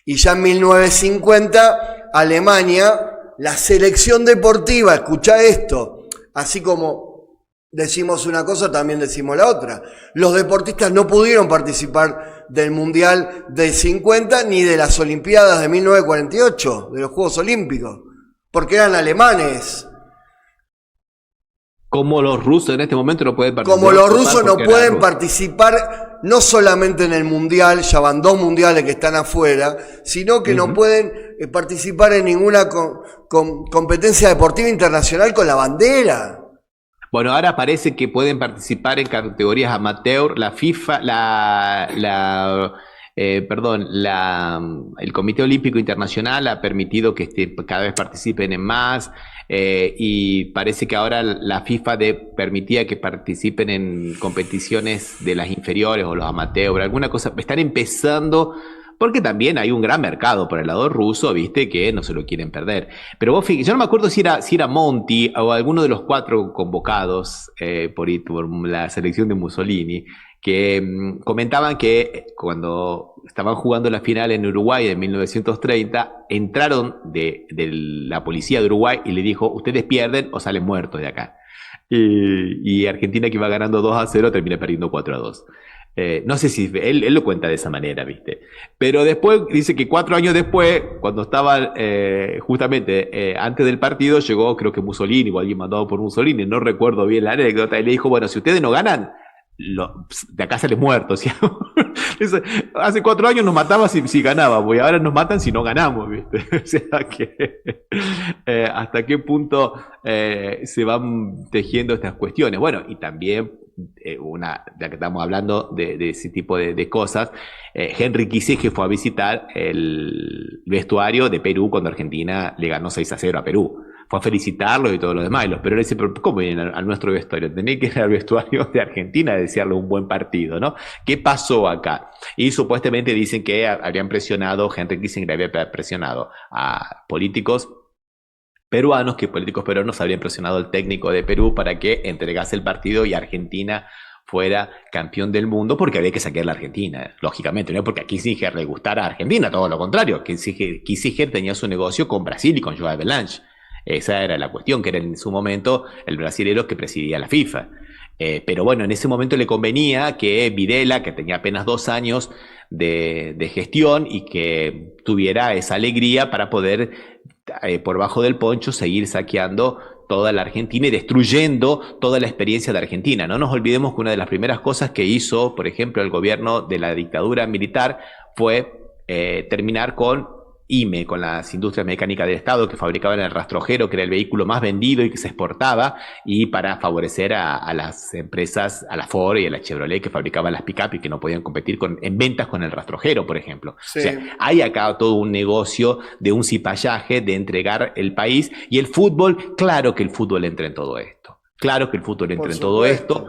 S1: Y ya en 1950, Alemania, la selección deportiva, escuchá esto, así como decimos una cosa, también decimos la otra. Los deportistas no pudieron participar del Mundial del 50 ni de las Olimpiadas de 1948, de los Juegos Olímpicos, porque eran alemanes.
S2: Como los rusos en este momento no pueden participar.
S1: Como los rusos no pueden participar no solamente en el Mundial, ya van 2 mundiales que están afuera, sino que no pueden participar en ninguna competencia deportiva internacional con la bandera.
S2: Bueno, ahora parece que pueden participar en categorías amateur. La FIFA, el Comité Olímpico Internacional ha permitido que cada vez participen en más, y parece que ahora la FIFA permitía que participen en competiciones de las inferiores o los amateurs, alguna cosa. Están empezando, porque también hay un gran mercado por el lado ruso, viste, que no se lo quieren perder. Pero vos fíjate, yo no me acuerdo si era Monti o alguno de los 4 convocados por la selección de Mussolini, que comentaban que cuando estaban jugando la final en Uruguay en 1930, entraron de la policía de Uruguay y le dijo: ustedes pierden o salen muertos de acá. Y Argentina, que iba ganando 2-0, termina perdiendo 4-2. No sé si él lo cuenta de esa manera, ¿viste? Pero después dice que 4 años después, cuando estaba justamente antes del partido, llegó, creo que Mussolini o alguien mandado por Mussolini, no recuerdo bien la anécdota, y le dijo: bueno, si ustedes no ganan, de acá sale muerto. ¿Sí? Hace 4 años nos mataban si ganábamos, y ahora nos matan si no ganamos, ¿viste? O sea que hasta qué punto se van tejiendo estas cuestiones. Bueno, y también ya que estamos hablando de ese tipo de cosas, Henry Kissinger fue a visitar el vestuario de Perú cuando Argentina le ganó 6-0 a Perú. Fue a felicitarlo y todo lo demás. Y los peruanos dicen: pero ¿cómo vienen al nuestro vestuario? Tenéis que ir al vestuario de Argentina a desearle un buen partido, ¿no? ¿Qué pasó acá? Y supuestamente dicen que habrían presionado, Henry Kissinger había presionado a políticos peruanos, que políticos peruanos habrían presionado al técnico de Perú para que entregase el partido y Argentina fuera campeón del mundo, porque había que saquear la Argentina, lógicamente, no porque a Kissinger le gustara a Argentina, todo lo contrario. Kissinger tenía su negocio con Brasil y con João Havelange. Esa era la cuestión, que era en su momento el brasilero que presidía la FIFA. Pero bueno, en ese momento le convenía que Videla, que tenía apenas 2 años de gestión, y que tuviera esa alegría para poder, por bajo del poncho, seguir saqueando toda la Argentina y destruyendo toda la experiencia de Argentina. No nos olvidemos que una de las primeras cosas que hizo, por ejemplo, el gobierno de la dictadura militar fue terminar con IME, con las industrias mecánicas del Estado, que fabricaban el rastrojero, que era el vehículo más vendido y que se exportaba, y para favorecer a las empresas, a la Ford y a la Chevrolet, que fabricaban las pick-up y que no podían competir en ventas con el rastrojero, por ejemplo. Sí. O sea, hay acá todo un negocio de un cipallaje, de entregar el país, y el fútbol, claro que el fútbol entra en todo esto. Claro que el fútbol entra en todo esto.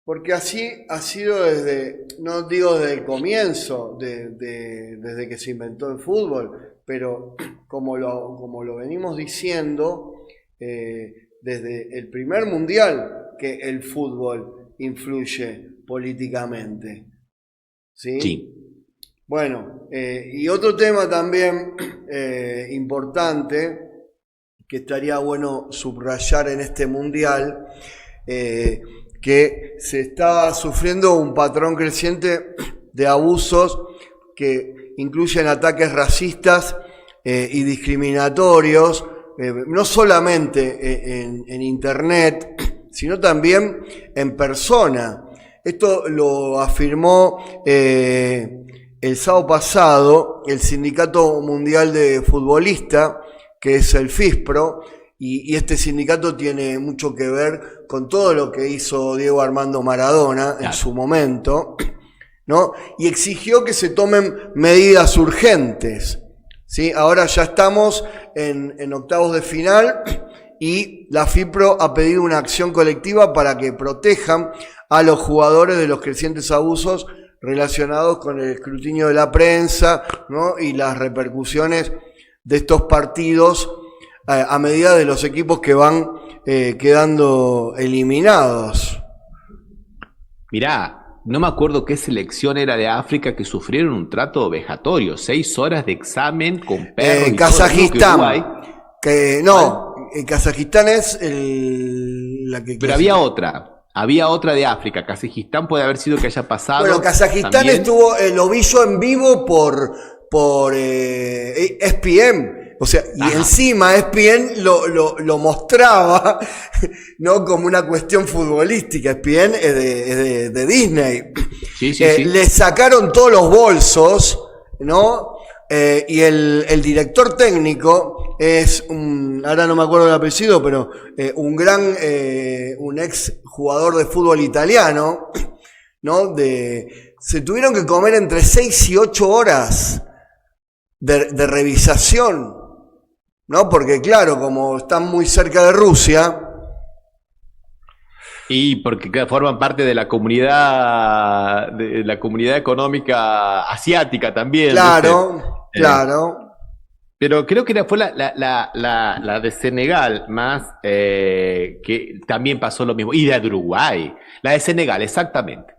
S1: Porque así ha sido desde, no digo desde el comienzo, desde que se inventó el fútbol, pero como lo venimos diciendo, desde el primer mundial que el fútbol influye políticamente. ¿Sí?
S2: Sí.
S1: Bueno, y otro tema también importante que estaría bueno subrayar en este mundial, que se está sufriendo un patrón creciente de abusos que incluyen ataques racistas y discriminatorios, no solamente en Internet, sino también en persona. Esto lo afirmó el sábado pasado el Sindicato Mundial de Futbolistas, que es el FISPRO, y este sindicato tiene mucho que ver con todo lo que hizo Diego Armando Maradona en su momento, ¿no? Y exigió que se tomen medidas urgentes, ¿sí? Ahora ya estamos en octavos de final y la FIPRO ha pedido una acción colectiva para que protejan a los jugadores de los crecientes abusos relacionados con el escrutinio de la prensa, ¿no? Y las repercusiones de estos partidos a medida de los equipos que van quedando eliminados.
S2: Mirá, no me acuerdo qué selección era de África que sufrieron un trato vejatorio, 6 horas de examen con perros y todo.
S1: Kazajistán.
S2: ¿Cuál?
S1: Kazajistán es la que...
S2: Pero había otra de África. Kazajistán puede haber sido que haya pasado.
S1: Bueno, Kazajistán
S2: también.
S1: lo vi yo en vivo por ESPN. O sea, y
S2: Ajá.
S1: encima ESPN lo mostraba, ¿no? Como una cuestión futbolística. ESPN es de Disney.
S2: Sí, sí.
S1: Le sacaron todos los bolsos, ¿no? Y el director técnico es ahora no me acuerdo el apellido, pero un ex jugador de fútbol italiano, ¿no? Se tuvieron que comer entre 6 y 8 horas de revisación, ¿no? Porque claro, como están muy cerca de Rusia.
S2: Y porque forman parte de la comunidad económica asiática también.
S1: Claro,
S2: ¿viste?
S1: claro.
S2: Pero creo que fue la de Senegal más, que también pasó lo mismo. Y de Uruguay. La de Senegal, exactamente.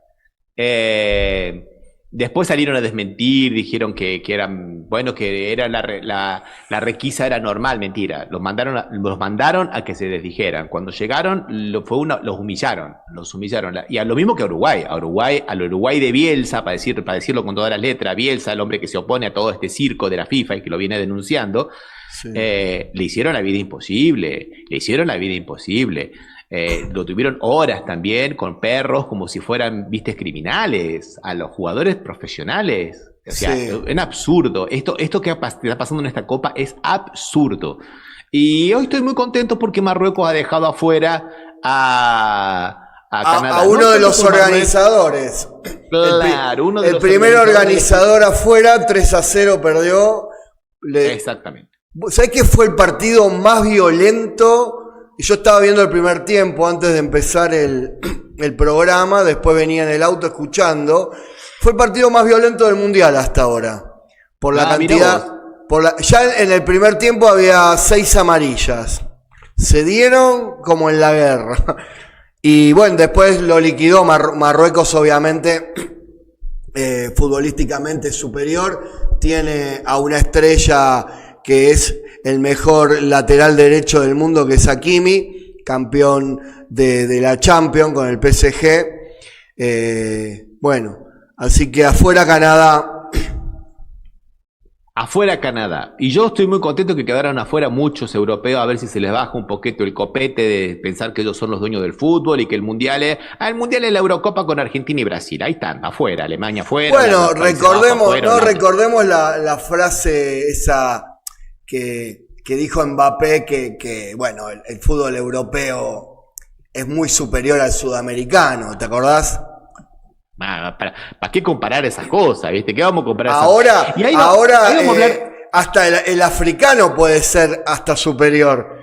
S2: Después salieron a desmentir, dijeron que eran, bueno, que era la requisa era normal, mentira. Los mandaron a que se desdijeran. Cuando llegaron, los humillaron. Y a lo mismo que al Uruguay de Bielsa, para decirlo con todas las letras, Bielsa, el hombre que se opone a todo este circo de la FIFA y que lo viene denunciando, sí. Le hicieron la vida imposible. Lo tuvieron horas también con perros como si fueran, viste, criminales, a los jugadores profesionales. O sea, sí. Es absurdo. Esto que está pasando en esta Copa es absurdo. Y hoy estoy muy contento porque Marruecos ha dejado afuera a Canadá.
S1: A uno de los organizadores.
S2: Claro, uno de
S1: los
S2: organizadores.
S1: El primer organizador afuera, 3-0 perdió.
S2: Exactamente.
S1: ¿Sabés qué fue el partido más violento? Yo estaba viendo el primer tiempo antes de empezar el programa, después venía en el auto escuchando. Fue el partido más violento del Mundial hasta ahora. Por la cantidad. Ya en el primer tiempo había 6 amarillas. Se dieron como en la guerra. Y bueno, después lo liquidó Marruecos, obviamente, futbolísticamente superior. Tiene a una estrella que es el mejor lateral derecho del mundo, que es Hakimi, campeón de la Champions con el PSG. Bueno, así que afuera Canadá.
S2: Afuera Canadá. Y yo estoy muy contento que quedaran afuera muchos europeos, a ver si se les baja un poquito el copete de pensar que ellos son los dueños del fútbol y que el mundial es la Eurocopa con Argentina y Brasil. Ahí están, afuera, Alemania afuera.
S1: Bueno, recordemos la frase esa que dijo Mbappé, que bueno, el fútbol europeo es muy superior al sudamericano, ¿te acordás?
S2: ¿Para qué comparar esas cosas? ¿Viste? ¿Qué vamos a comparar?
S1: Ahora hasta el africano puede ser hasta superior.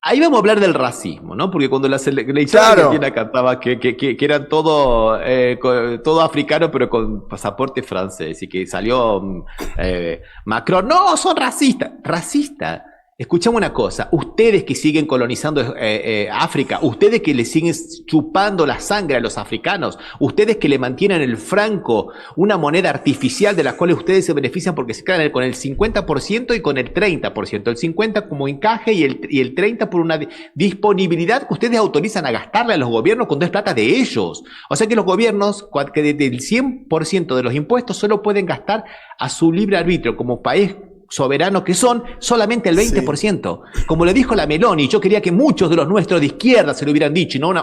S2: Ahí vamos a hablar del racismo, ¿no? Porque cuando la selección argentina cantaba que eran todo africano, pero con pasaporte francés, y que salió Macron, no, son racistas. Racista. Escuchame una cosa, ustedes que siguen colonizando África, ustedes que le siguen chupando la sangre a los africanos, ustedes que le mantienen el franco, una moneda artificial de la cual ustedes se benefician porque se quedan con el 50% y con el 30%, el 50% como encaje y el 30% por una disponibilidad que ustedes autorizan a gastarle a los gobiernos cuando es plata de ellos. O sea que los gobiernos, que del 100% de los impuestos solo pueden gastar a su libre arbitrio como país soberano que son, solamente el 20%. Sí. Como le dijo la Meloni, yo quería que muchos de los nuestros de izquierda se lo hubieran dicho, y no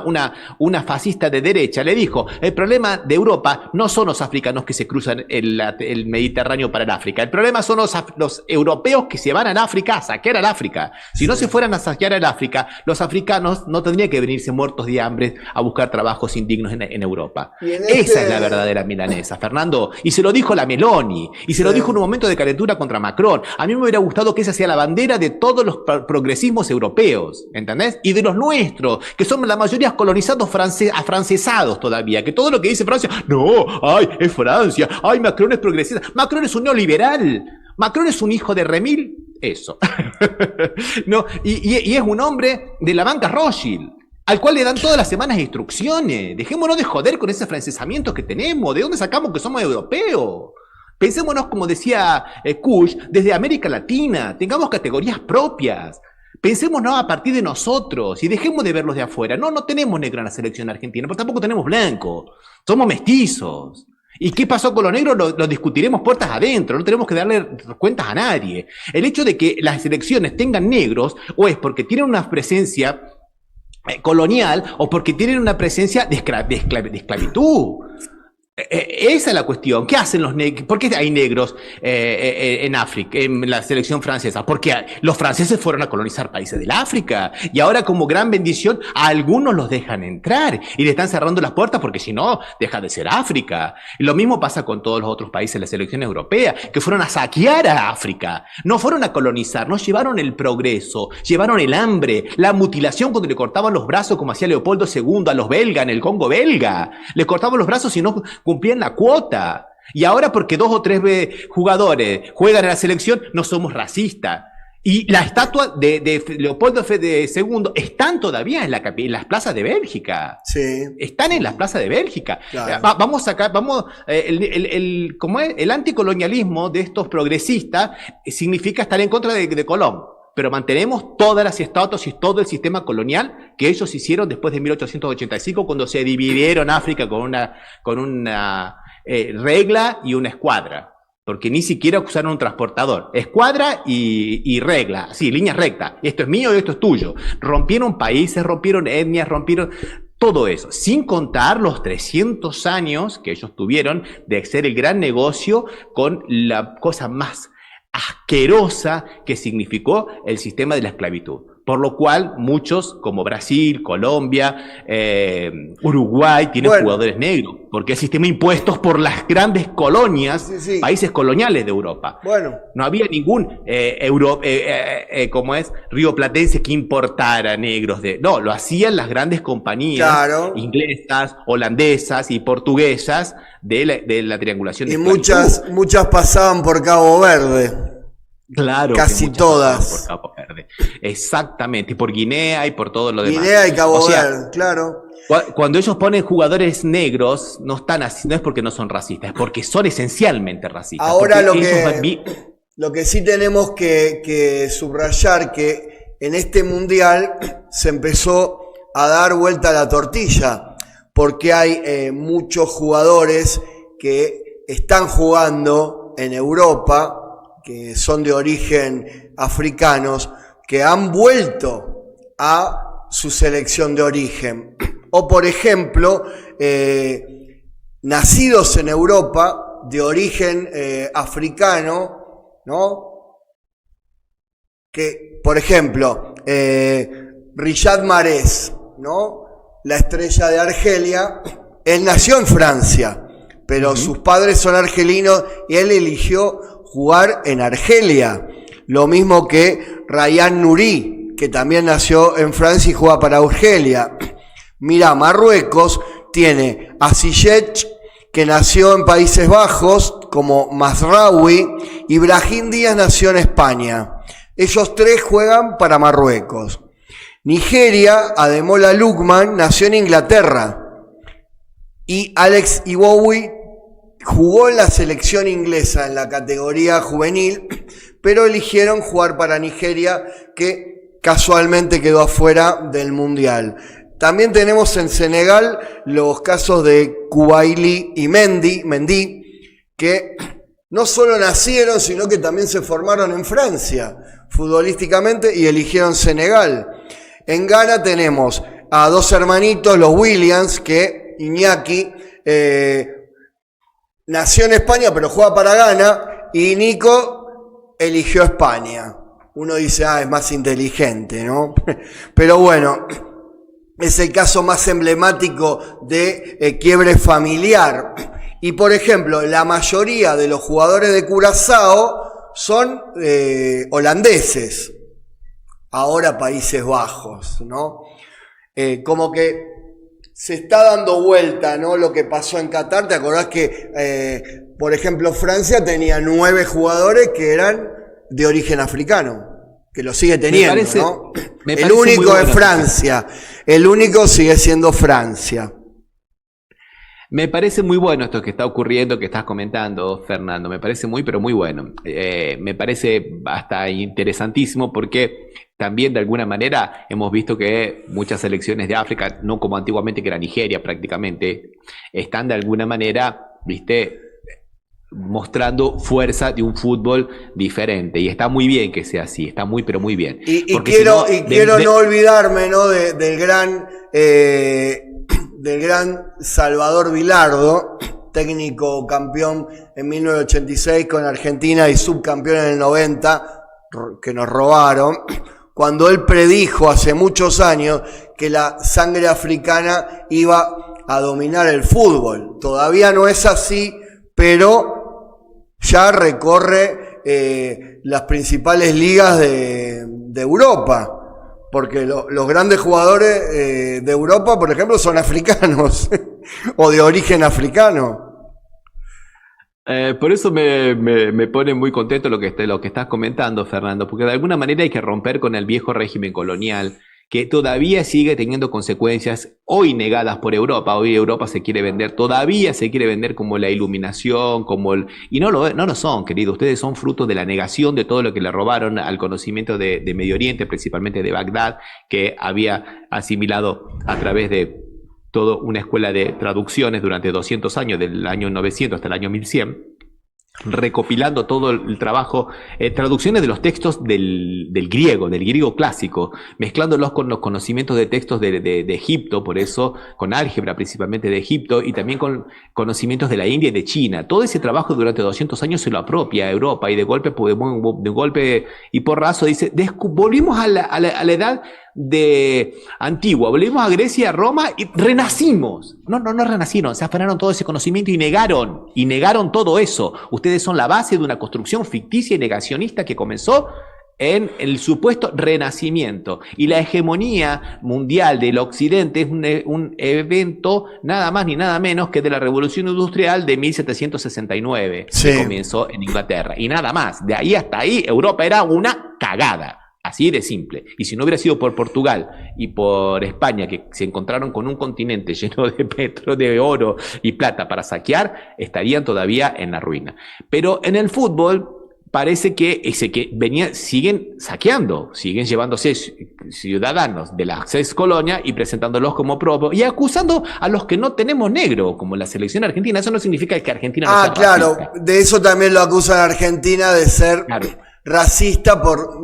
S2: una fascista de derecha. Le dijo, el problema de Europa no son los africanos que se cruzan el Mediterráneo para el África. El problema son los europeos que se van al África a saquear al África. Si no se fueran a saquear al África, los africanos no tendrían que venirse muertos de hambre a buscar trabajos indignos en Europa. Esa es la verdadera milanesa, Fernando. Y se lo dijo la Meloni. Y se lo dijo en un momento de calentura contra Macron. A mí me hubiera gustado que esa sea la bandera de todos los progresismos europeos, ¿entendés? Y de los nuestros, que son la mayoría colonizados afrancesados todavía, que todo lo que dice Francia, no, ay, es Francia, ay, Macron es progresista, Macron es un neoliberal, Macron es un hijo de remil, eso. No, y es un hombre de la banca Rothschild. al cual le dan todas las semanas instrucciones. Dejémonos de joder con ese francesamiento que tenemos. ¿De dónde sacamos que somos europeos? Pensémonos, como decía Kush, desde América Latina. Tengamos categorías propias. Pensémonos a partir de nosotros y dejemos de verlos de afuera. No, no tenemos negro en la selección argentina, pero tampoco tenemos blanco. Somos mestizos. ¿Y qué pasó con los negros? Lo discutiremos puertas adentro, no tenemos que darle cuentas a nadie. El hecho de que las selecciones tengan negros o es porque tienen una presencia colonial o porque tienen una presencia de esclavitud. Esa es la cuestión. ¿Qué hacen los negros? ¿Por qué hay negros en África, en la selección francesa? Porque los franceses fueron a colonizar países del África y ahora como gran bendición a algunos los dejan entrar y le están cerrando las puertas porque si no deja de ser África. Y lo mismo pasa con todos los otros países de la selección europea que fueron a saquear a África, no fueron a colonizar, no llevaron el progreso, llevaron el hambre, la mutilación cuando le cortaban los brazos como hacía Leopoldo II a los belgas en el Congo belga, le cortaban los brazos y no cumplían la cuota. Y ahora porque 2 o 3 jugadores juegan en la selección, no somos racistas. Y la estatua de Leopoldo II están todavía en las plazas de Bélgica.
S1: Sí.
S2: Están en las plazas de Bélgica.
S1: Claro.
S2: Vamos a sacar, ¿cómo es? El anticolonialismo de estos progresistas significa estar en contra de Colón. Pero mantenemos todas las estatuas y todo el sistema colonial que ellos hicieron después de 1885 cuando se dividieron África con una regla y una escuadra. Porque ni siquiera usaron un transportador. Escuadra y regla, sí, línea recta. Esto es mío y esto es tuyo. Rompieron países, rompieron etnias, rompieron todo eso. Sin contar los 300 años que ellos tuvieron de hacer el gran negocio con la cosa más asquerosa que significó el sistema de la esclavitud. Por lo cual muchos, como Brasil, Colombia, Uruguay, tienen jugadores negros, porque el sistema impuestos por las grandes colonias, países coloniales de Europa.
S1: Bueno.
S2: No había ningún rioplatense que importara negros. No, lo hacían las grandes compañías inglesas, holandesas y portuguesas de la triangulación de
S1: esclavitud. Y muchas pasaban por Cabo Verde.
S2: Claro.
S1: Casi todas.
S2: Por Cabo Verde. Exactamente. Y por Guinea y por todo lo demás.
S1: Guinea y Cabo Verde, claro.
S2: Cuando ellos ponen jugadores negros, no están así, no es porque no son racistas, es porque son esencialmente racistas.
S1: Ahora lo que sí tenemos que subrayar que en este mundial se empezó a dar vuelta a la tortilla, porque hay muchos jugadores que están jugando en Europa, que son de origen africanos, que han vuelto a su selección de origen. O, por ejemplo, nacidos en Europa, de origen africano, ¿no? Que, por ejemplo, Riyad Mahrez, ¿no? La estrella de Argelia, él nació en Francia, pero sus padres son argelinos y él eligió jugar en Argelia. Lo mismo que Rayan Nuri, que también nació en Francia y juega para Argelia. Mira, Marruecos tiene a Ziyech, que nació en Países Bajos, como Mazraoui, y Brahim Díaz nació en España. Ellos 3 juegan para Marruecos. Nigeria, Ademola Lookman, nació en Inglaterra. Y Alex Iwobi jugó en la selección inglesa en la categoría juvenil, pero eligieron jugar para Nigeria, que casualmente quedó afuera del Mundial. También tenemos en Senegal los casos de Koulibaly y Mendy, que no solo nacieron, sino que también se formaron en Francia futbolísticamente y eligieron Senegal. En Ghana tenemos a 2 hermanitos, los Williams, que Iñaki nació en España pero juega para Ghana, y Nico eligió España. Uno dice, es más inteligente, ¿no? Pero bueno, es el caso más emblemático de quiebre familiar. Y por ejemplo, la mayoría de los jugadores de Curazao son holandeses, ahora Países Bajos, ¿no? Como que se está dando vuelta, ¿no? Lo que pasó en Qatar. ¿Te acordás que, por ejemplo, Francia tenía 9 jugadores que eran de origen africano? que lo sigue teniendo, ¿no?
S2: El
S1: único es Francia, el único sigue siendo Francia.
S2: Me parece muy bueno esto que está ocurriendo, que estás comentando, Fernando. Me parece muy, pero muy bueno. Me parece hasta interesantísimo porque también de alguna manera hemos visto que muchas selecciones de África, no como antiguamente que era Nigeria prácticamente, están de alguna manera, viste, mostrando fuerza de un fútbol diferente. Y está muy bien que sea así, está muy, pero muy bien.
S1: Y quiero no olvidarme, ¿no? del gran Salvador Vilardo, técnico campeón en 1986 con Argentina y subcampeón en el 90, que nos robaron, cuando él predijo hace muchos años que la sangre africana iba a dominar el fútbol. Todavía no es así, pero ya recorre las principales ligas de Europa. Porque los grandes jugadores de Europa, por ejemplo, son africanos o de origen africano.
S2: Por eso me pone muy contento lo que estás comentando, Fernando, porque de alguna manera hay que romper con el viejo régimen colonial que todavía sigue teniendo consecuencias hoy negadas por Europa. Hoy Europa todavía se quiere vender como la iluminación, y no lo son, queridos. Ustedes son fruto de la negación de todo lo que le robaron al conocimiento de Medio Oriente, principalmente de Bagdad, que había asimilado a través de toda una escuela de traducciones durante 200 años, del año 900 hasta el año 1100, recopilando todo el trabajo, traducciones de los textos del griego clásico, mezclándolos con los conocimientos de textos de Egipto, por eso con álgebra principalmente de Egipto, y también con conocimientos de la India y de China. Todo ese trabajo durante 200 años se lo apropia a Europa, y de golpe y porrazo dice, volvimos a la edad de antigua, volvimos a Grecia, a Roma y renacimos. No renacieron, se afanaron todo ese conocimiento y negaron todo eso. Ustedes son la base de una construcción ficticia y negacionista que comenzó en el supuesto renacimiento. Y la hegemonía mundial del occidente es un evento nada más ni nada menos que de la Revolución Industrial de 1769,
S1: sí,
S2: que comenzó en Inglaterra. Y nada más, de ahí hasta ahí Europa era una cagada. Así de simple. Y si no hubiera sido por Portugal y por España, que se encontraron con un continente lleno de petro, de oro y plata para saquear, estarían todavía en la ruina. Pero en el fútbol parece que siguen saqueando, siguen llevándose ciudadanos de las ex colonias y presentándolos como propios y acusando a los que no tenemos negro, como la selección argentina. Eso no significa que Argentina no sea
S1: claro,
S2: racista.
S1: De eso también lo acusan a Argentina de ser... Claro. Racista por,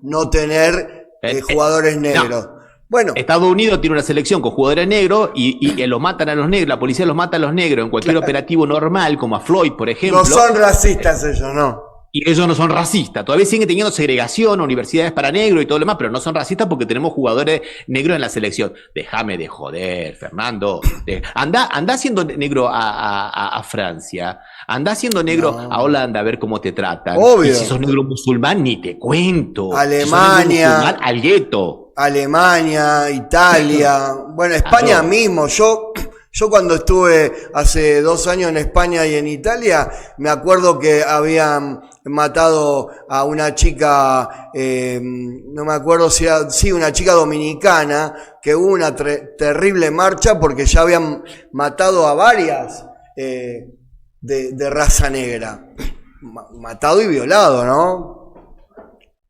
S1: no tener jugadores negros. No. Bueno,
S2: Estados Unidos tiene una selección con jugadores negros y lo matan a los negros, la policía los mata a los negros en cualquier operativo normal, como a Floyd, por ejemplo.
S1: No son racistas ellos, no.
S2: Y ellos no son racistas. Todavía siguen teniendo segregación, universidades para negros y todo lo demás, pero no son racistas porque tenemos jugadores negros en la selección. Déjame de joder, Fernando. Anda siendo negro a Francia. Anda siendo negro a Holanda a ver cómo te tratan.
S1: Obvio.
S2: Y si sos negro musulmán, ni te cuento.
S1: Alemania.
S2: Si sos negro musulmán, al gueto.
S1: Alemania, Italia. Bueno, España mismo. Yo cuando estuve hace 2 años en España y en Italia, me acuerdo que habían matado a una chica, no me acuerdo si una chica dominicana, que hubo una terrible marcha porque ya habían matado a varias de raza negra. Matado y violado, ¿no?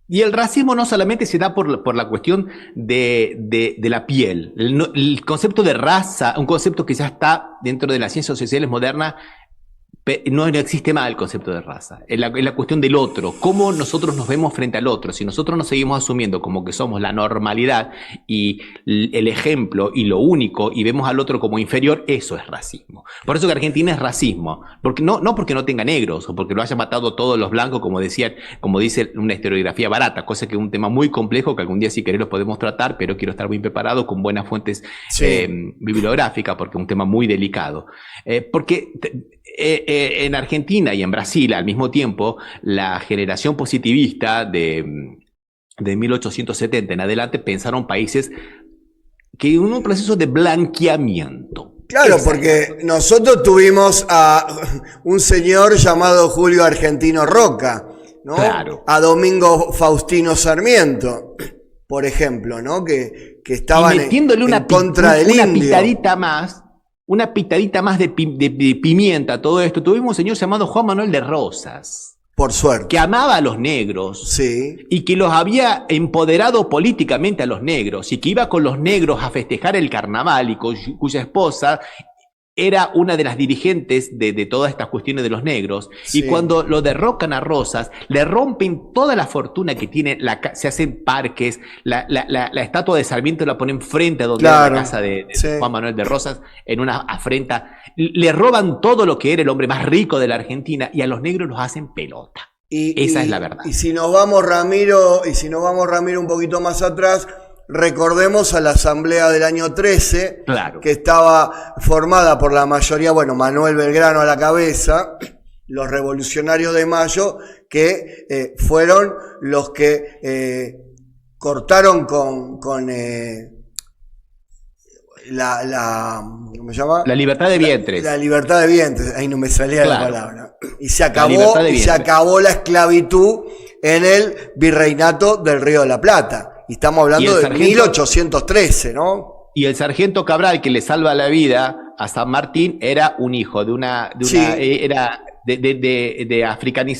S2: Y el racismo no solamente se da por la cuestión de la piel. El concepto de raza, un concepto que ya está dentro de las ciencias sociales modernas, no existe más el concepto de raza. Es la cuestión del otro, cómo nosotros nos vemos frente al otro. Si nosotros nos seguimos asumiendo como que somos la normalidad y el ejemplo y lo único y vemos al otro como inferior, eso es racismo. Por eso que Argentina es racismo, porque no porque no tenga negros o porque lo haya matado todos los blancos, como dice una historiografía barata, cosa que es un tema muy complejo que algún día si querés lo podemos tratar, pero quiero estar bien preparado con buenas fuentes bibliográficas porque es un tema muy delicado. Porque en Argentina y en Brasil al mismo tiempo la generación positivista de 1870 en adelante pensaron países que en un proceso de blanqueamiento.
S1: Claro, porque nosotros tuvimos a un señor llamado Julio Argentino Roca, ¿no?
S2: Claro.
S1: A Domingo Faustino Sarmiento, por ejemplo, ¿no? Que estaban
S2: y metiéndole
S1: en contra del indio.
S2: Una pitadita más de pimienta a todo esto. Tuvimos un señor llamado Juan Manuel de Rosas,
S1: Por suerte.
S2: que amaba a los negros,
S1: Sí.
S2: y que los había empoderado políticamente a los negros, y que iba con los negros a festejar el carnaval, y cuya esposa era una de las dirigentes de todas estas cuestiones de los negros.
S1: Sí.
S2: Y cuando lo derrocan a Rosas, le rompen toda la fortuna que tiene, se hacen parques, la estatua de Sarmiento la ponen frente a donde era la casa de
S1: sí.
S2: Juan Manuel de Rosas, en una afrenta. Le roban todo lo que era el hombre más rico de la Argentina, y a los negros los hacen pelota. Esa es la verdad.
S1: Y si nos vamos, Ramiro, un poquito más atrás, recordemos a la asamblea del año 13,
S2: claro,
S1: que estaba formada por la mayoría, bueno, Manuel Belgrano a la cabeza, los revolucionarios de Mayo, que fueron los que cortaron con ¿cómo se llama?
S2: La libertad de vientres.
S1: La libertad de vientres, ahí no me salía la palabra. Y se acabó la esclavitud en el virreinato del Río de la Plata. Y estamos hablando de 1813, ¿no?
S2: Y el sargento Cabral, que le salva la vida a San Martín, era un hijo era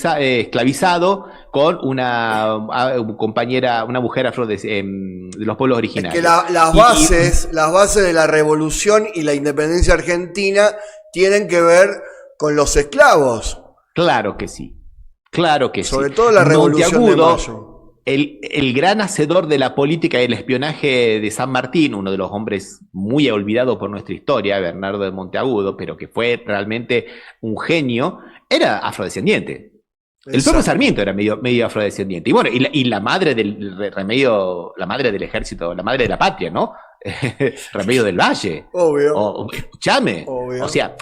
S2: esclavizado con una compañera, una mujer de los pueblos originarios.
S1: Es que las bases de la revolución y la independencia argentina tienen que ver con los esclavos.
S2: Claro que sí. Claro que sí.
S1: Sobre todo la revolución de Mayo.
S2: El gran hacedor de la política y el espionaje de San Martín, uno de los hombres muy olvidados por nuestra historia, Bernardo de Monteagudo, pero que fue realmente un genio, era afrodescendiente. El propio Sarmiento era medio afrodescendiente. Y bueno, y la madre del Remedio, la madre del ejército, la madre de la patria, ¿no? Remedio del Valle.
S1: Obvio.
S2: Escuchame.
S1: Obvio.
S2: O sea,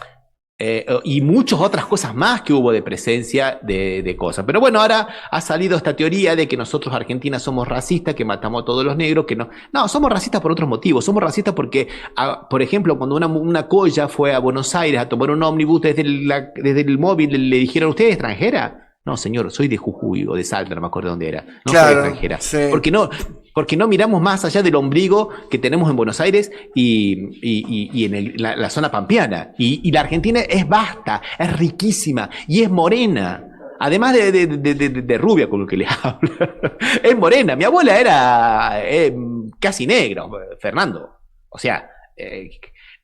S2: y muchas otras cosas más que hubo de presencia de cosas. Pero bueno, ahora ha salido esta teoría de que nosotros Argentina somos racistas, que matamos a todos los negros, que no. No, somos racistas por otros motivos. Somos racistas porque, por ejemplo, cuando una colla fue a Buenos Aires a tomar un ómnibus desde el móvil, le dijeron, ¿usted es extranjera? No, señor, soy de Jujuy o de Salta, no me acuerdo dónde era. No soy extranjera. Sí. Porque no miramos más allá del ombligo que tenemos en Buenos Aires y en la zona pampeana. Y la Argentina es vasta, es riquísima y es morena. Además de rubia con lo que le habla. Es morena. Mi abuela era casi negra, Fernando. O sea,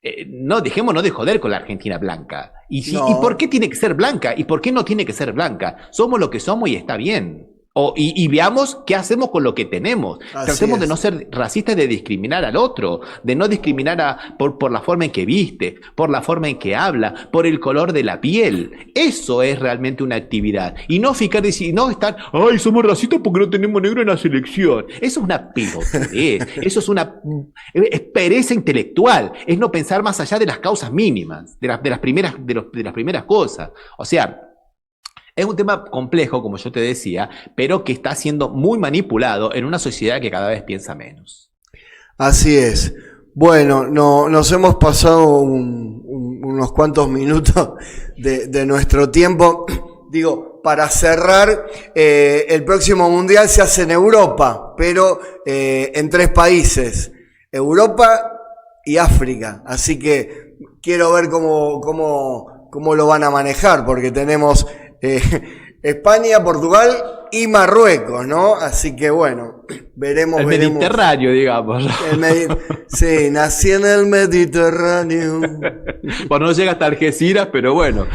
S2: dejémonos de joder con la Argentina blanca. ¿Y por qué tiene que ser blanca? ¿Y por qué no tiene que ser blanca? Somos lo que somos y está bien. Y veamos qué hacemos con lo que tenemos. Tratemos de no ser racistas, de discriminar al otro, de no discriminar por la forma en que viste, por la forma en que habla, por el color de la piel. Eso es realmente una actividad. Y no estar, ay, somos racistas porque no tenemos negro en la selección. Eso es una pelotudez. Eso es pereza intelectual. Es no pensar más allá de las causas mínimas, de las primeras cosas. O sea, es un tema complejo, como yo te decía, pero que está siendo muy manipulado en una sociedad que cada vez piensa menos.
S1: Así es. Bueno, nos hemos pasado unos cuantos minutos de nuestro tiempo. Digo, para cerrar, el próximo mundial se hace en Europa, pero en 3 países, Europa y África. Así que quiero ver cómo lo van a manejar, porque tenemos España, Portugal y Marruecos, ¿no? Así que bueno, veremos.
S2: Mediterráneo, digamos.
S1: Sí, nací en el Mediterráneo.
S2: Bueno, no llega hasta Algeciras, pero bueno.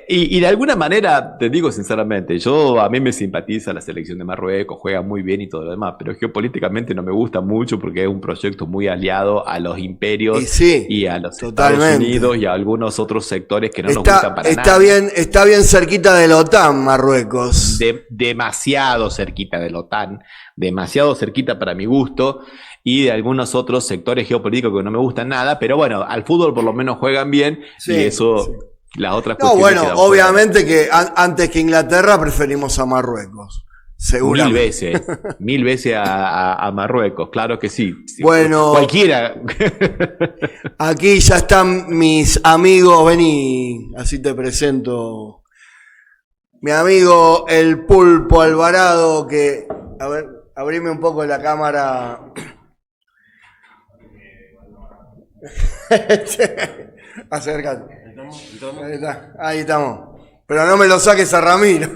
S2: Y de alguna manera, te digo sinceramente, a mí me simpatiza la selección de Marruecos, juega muy bien y todo lo demás, pero geopolíticamente no me gusta mucho porque es un proyecto muy aliado a los imperios y a los Estados Unidos y a algunos otros sectores que no nos gustan para nada.
S1: Está bien cerquita de la OTAN, Marruecos.
S2: Demasiado cerquita de la OTAN, demasiado cerquita para mi gusto, y de algunos otros sectores geopolíticos que no me gustan nada, pero bueno, al fútbol por lo menos juegan bien, y eso, las otras cuestiones.
S1: No, bueno, obviamente que antes que Inglaterra preferimos a Marruecos. Seguramente.
S2: Mil veces a Marruecos, claro que sí.
S1: Bueno,
S2: cualquiera.
S1: Aquí ya están mis amigos, vení, así te presento. mi amigo el Pulpo Alvarado, que, a ver, abrime un poco la cámara. Acércate. Ahí está, ahí estamos. Pero no me lo saques a Ramiro.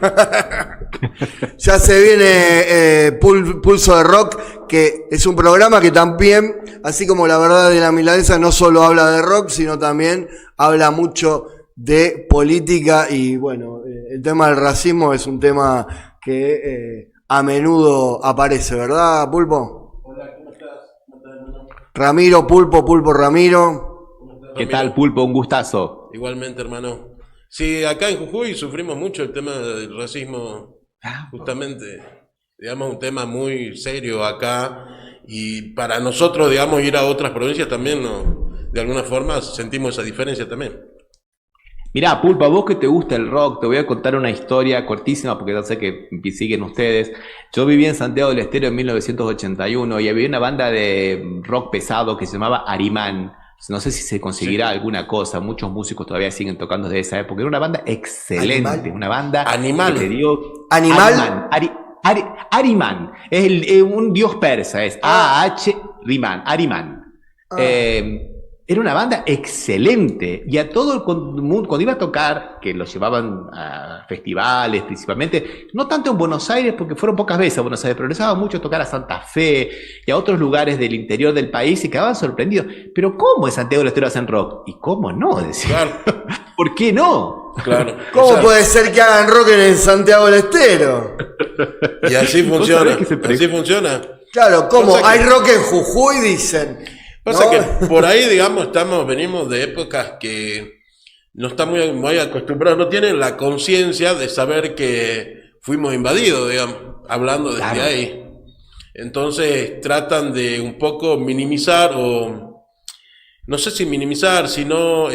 S1: Ya se viene Pulso de Rock, que es un programa que también, así como La Verdad de la Milanesa, no solo habla de rock, sino también habla mucho de política. Y bueno, el tema del racismo es un tema que a menudo aparece, ¿verdad, Pulpo?
S3: Hola, ¿cómo estás? ¿Cómo estás, hermano?
S1: Ramiro, Pulpo, Ramiro.
S3: ¿Cómo estás,
S2: ¿Qué
S3: Ramiro?
S2: tal, Pulpo? Un gustazo.
S3: Igualmente, hermano. Sí, acá en Jujuy sufrimos mucho el tema del racismo, justamente, digamos, un tema muy serio acá, y para nosotros, digamos, ir a otras provincias también, de alguna forma, sentimos esa diferencia también.
S2: Mirá, Pulpo, a vos que te gusta el rock, te voy a contar una historia cortísima porque ya sé que siguen ustedes. Yo viví en Santiago del Estero en 1981 y había una banda de rock pesado que se llamaba Arimán. No sé si se conseguirá alguna cosa, muchos músicos todavía siguen tocando desde esa época. Era una banda excelente,
S1: Animal.
S2: una banda
S3: Animal.
S2: que te dio...
S1: Animal.
S2: Ariman, es un dios persa, es A-H, Riman, Ariman. Era una banda excelente y a todo el mundo, cuando iba a tocar, que los llevaban a festivales principalmente, no tanto en Buenos Aires, porque fueron pocas veces a Buenos Aires, pero les daba mucho tocar a Santa Fe y a otros lugares del interior del país y quedaban sorprendidos. Pero ¿cómo en Santiago del Estero hacen rock? ¿Y cómo no? Decían.
S3: Claro,
S2: ¿Por qué no?
S3: claro.
S1: ¿Cómo
S3: Exacto.
S1: puede ser que hagan rock en Santiago del Estero?
S3: Y así
S2: ¿Vos
S3: funciona,
S2: sabés que se
S3: así funciona.
S1: Claro, ¿cómo?
S3: Pasa que-
S1: Hay rock en Jujuy, dicen.
S3: Pasa
S1: ¿no?
S3: que por ahí, digamos, venimos de épocas que no están muy acostumbrados, no tienen la conciencia de saber que fuimos invadidos, digamos, hablando desde
S2: Claro.
S3: ahí. Entonces tratan de un poco minimizar o, no sé si minimizar, sino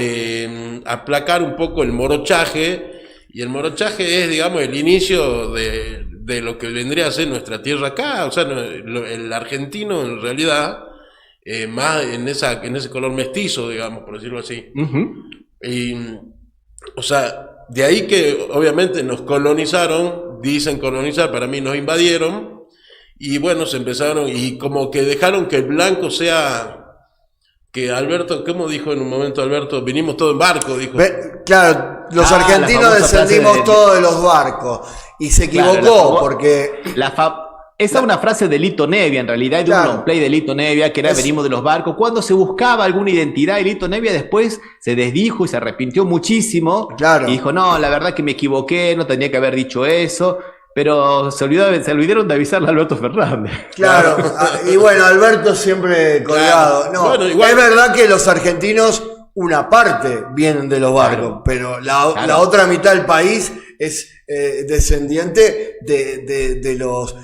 S3: aplacar un poco el morochaje, y el morochaje es, digamos, el inicio de lo que vendría a ser nuestra tierra acá, o sea, el argentino en realidad, más en ese color mestizo, digamos, por decirlo así.
S2: Ujú.
S3: Y, o sea, de ahí que obviamente nos colonizaron, dicen colonizar, para mí nos invadieron, y bueno, se empezaron, y como que dejaron que el blanco sea, que Alberto, ¿cómo dijo en un momento Alberto? Vinimos todos en barco, dijo.
S1: Claro, los
S2: La
S1: argentinos
S2: famosa frase
S1: descendimos
S2: de-
S1: todos de los barcos. Y se
S2: Claro,
S1: equivocó porque...
S2: Esa es una frase de Lito Nevia, en realidad, de
S1: Claro.
S2: un long play de Lito Nevia, que era
S1: Es-
S2: venimos de los barcos, cuando se buscaba alguna identidad, y Lito Nevia después se desdijo y se arrepintió muchísimo,
S1: Claro.
S2: y dijo, no, la verdad que me equivoqué, no tenía que haber dicho eso, pero se olvidaron de avisarle a Alberto Fernández.
S1: Claro, y bueno, Alberto siempre colgado.
S3: Claro.
S1: No,
S3: Bueno, igual-
S1: es verdad que los argentinos, una parte vienen de los barcos,
S2: Claro.
S1: pero la
S2: Claro.
S1: otra mitad del país es descendiente de los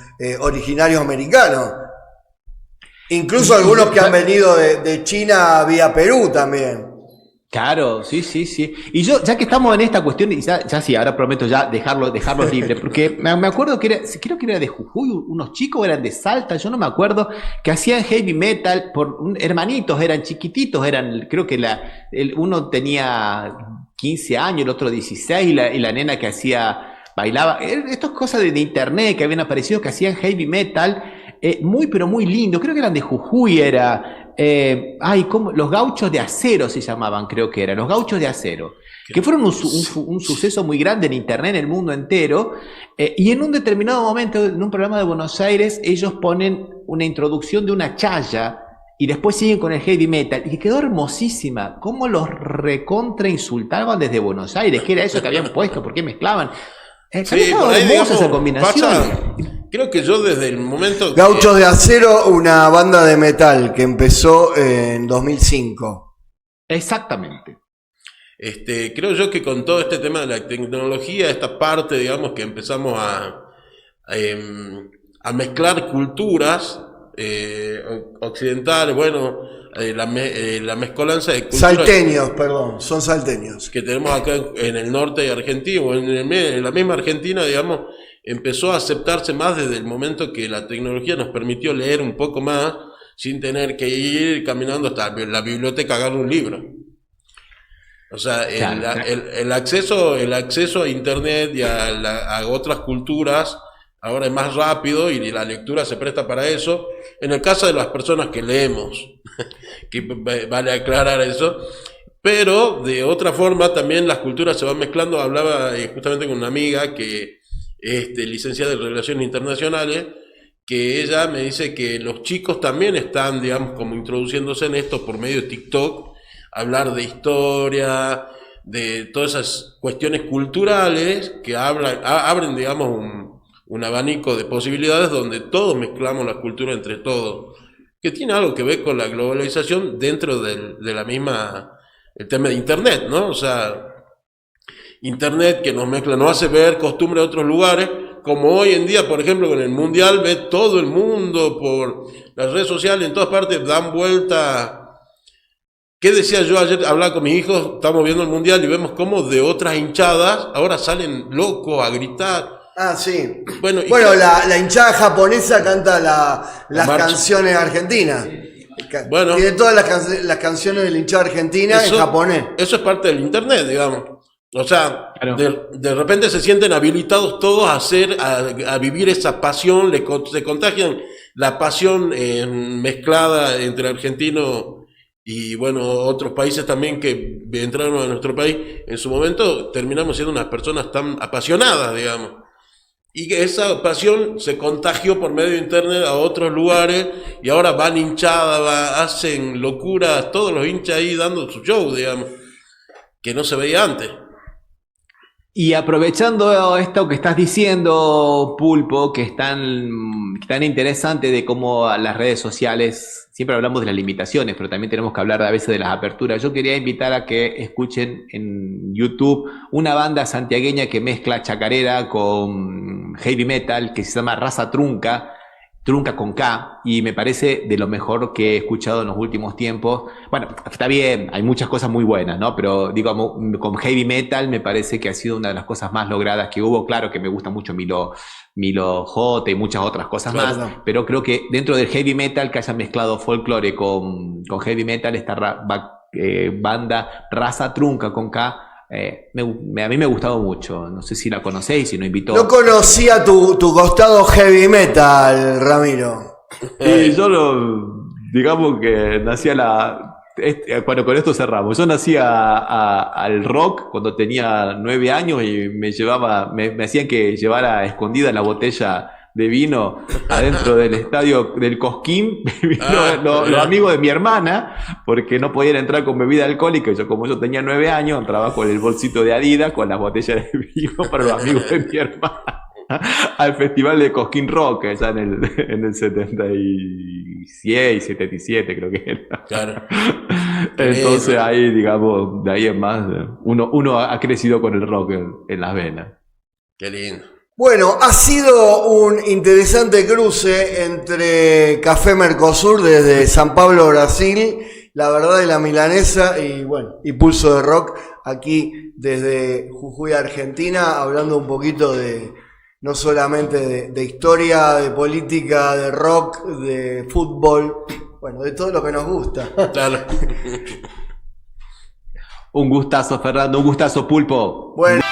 S1: originarios americanos. Incluso algunos que han venido de China vía Perú también.
S2: Claro, sí, sí, sí. Y yo, ya que estamos en esta cuestión, y ya sí, ahora prometo ya dejarlos libres, porque me acuerdo que creo que era de Jujuy, unos chicos eran de Salta, yo no me acuerdo, que hacían heavy metal, hermanitos, eran chiquititos, creo que uno tenía 15 años, el otro 16, y la nena que bailaba, estas cosas de internet que habían aparecido, que hacían heavy metal, muy, pero muy lindo, creo que eran de Jujuy, los gauchos de acero se llamaban, creo que eran, los gauchos de acero, que fueron un suceso muy grande en internet, en el mundo entero, y en un determinado momento, en un programa de Buenos Aires, ellos ponen una introducción de una chaya, y después siguen con el heavy metal, y que quedó hermosísima, cómo los recontra insultaban desde Buenos Aires, qué era eso que habían puesto, por qué mezclaban.
S3: Sí,
S2: Estaba
S3: por ahí,
S2: hermosa
S3: digamos,
S2: esa combinación.
S3: creo que yo desde el momento
S1: Gauchos de Acero, una banda de metal que empezó en 2005.
S2: Exactamente.
S3: Creo yo que con todo este tema de la tecnología, esta parte, digamos, que empezamos a mezclar culturas occidentales, bueno, la mezcolanza de culturas
S1: Salteños, perdón, son salteños.
S3: que tenemos acá en el norte de Argentina, o en la misma Argentina, digamos, empezó a aceptarse más desde el momento que la tecnología nos permitió leer un poco más sin tener que ir caminando hasta la biblioteca a agarrar un libro. O sea,
S2: Claro.
S3: el acceso a internet y a otras culturas ahora es más rápido y la lectura se presta para eso. En el caso de las personas que leemos, que vale aclarar eso, pero de otra forma también las culturas se van mezclando. Hablaba justamente con una amiga que es licenciada en Relaciones Internacionales, que ella me dice que los chicos también están, digamos, como introduciéndose en esto por medio de TikTok, hablar de historia, de todas esas cuestiones culturales que abren, digamos, un abanico de posibilidades donde todos mezclamos la cultura entre todos, que tiene algo que ver con la globalización dentro de la misma, el tema de Internet, ¿no? O sea, Internet que nos mezcla, nos hace ver costumbres de otros lugares, como hoy en día, por ejemplo, con el Mundial, ve todo el mundo por las redes sociales, en todas partes dan vuelta. ¿Qué decía yo ayer? Hablaba con mis hijos, estamos viendo el Mundial y vemos cómo de otras hinchadas ahora salen locos a gritar.
S1: Ah, sí.
S3: Bueno,
S1: La hinchada japonesa canta las
S3: marcha.
S1: Canciones argentinas.
S3: Bueno.
S1: Tiene todas las canciones de la hinchada argentina en japonés.
S3: Eso es parte del Internet, digamos. O sea,
S2: Claro.
S3: de repente se sienten habilitados todos a vivir esa pasión, se contagian la pasión mezclada entre argentinos y bueno, otros países también que entraron a nuestro país. En su momento terminamos siendo unas personas tan apasionadas, digamos. Y que esa pasión se contagió por medio de internet a otros lugares y ahora van hinchadas, hacen locuras, todos los hinchas ahí dando su show, digamos, que no se veía antes.
S2: Y aprovechando esto que estás diciendo, Pulpo, que es tan interesante de cómo las redes sociales, siempre hablamos de las limitaciones, pero también tenemos que hablar a veces de las aperturas. Yo quería invitar a que escuchen en YouTube una banda santiagueña que mezcla chacarera con heavy metal, que se llama Raza Trunca con K, y me parece de lo mejor que he escuchado en los últimos tiempos. Bueno, está bien, hay muchas cosas muy buenas, ¿no? Pero digo, con heavy metal me parece que ha sido una de las cosas más logradas que hubo. Claro que me gusta mucho Milo J y muchas otras cosas
S3: Claro.
S2: más, pero creo que dentro del heavy metal que hayan mezclado folclore con heavy metal, esta banda Raza Trunca con K, a mí me ha gustado mucho. No sé si la conocéis, si no invitó.
S1: No conocía tu costado heavy metal, Ramiro.
S2: Y yo digamos que nací bueno, con esto cerramos. Yo nací al rock cuando tenía 9 años y me hacían que llevara escondida la botella de vino adentro del estadio del Cosquín. Los amigos de mi hermana, porque no podían entrar con bebida alcohólica. Y como yo tenía 9 años, entraba con el bolsito de Adidas, con las botellas de vino para los amigos de mi hermana, al festival de Cosquín Rock, ya en el 76, 77 creo que era.
S3: Claro.
S2: Entonces ahí, digamos, de ahí en más, uno ha crecido con el rock en las venas.
S3: Qué lindo.
S1: Bueno, ha sido un interesante cruce entre Café Mercosur desde San Pablo, Brasil, La Verdad de la Milanesa y bueno, y Pulso de Rock aquí desde Jujuy, Argentina, hablando un poquito de no solamente de historia, de política, de rock, de fútbol, bueno, de todo lo que nos gusta.
S3: Claro.
S2: Un gustazo, Fernando, un gustazo, Pulpo.
S1: Bueno.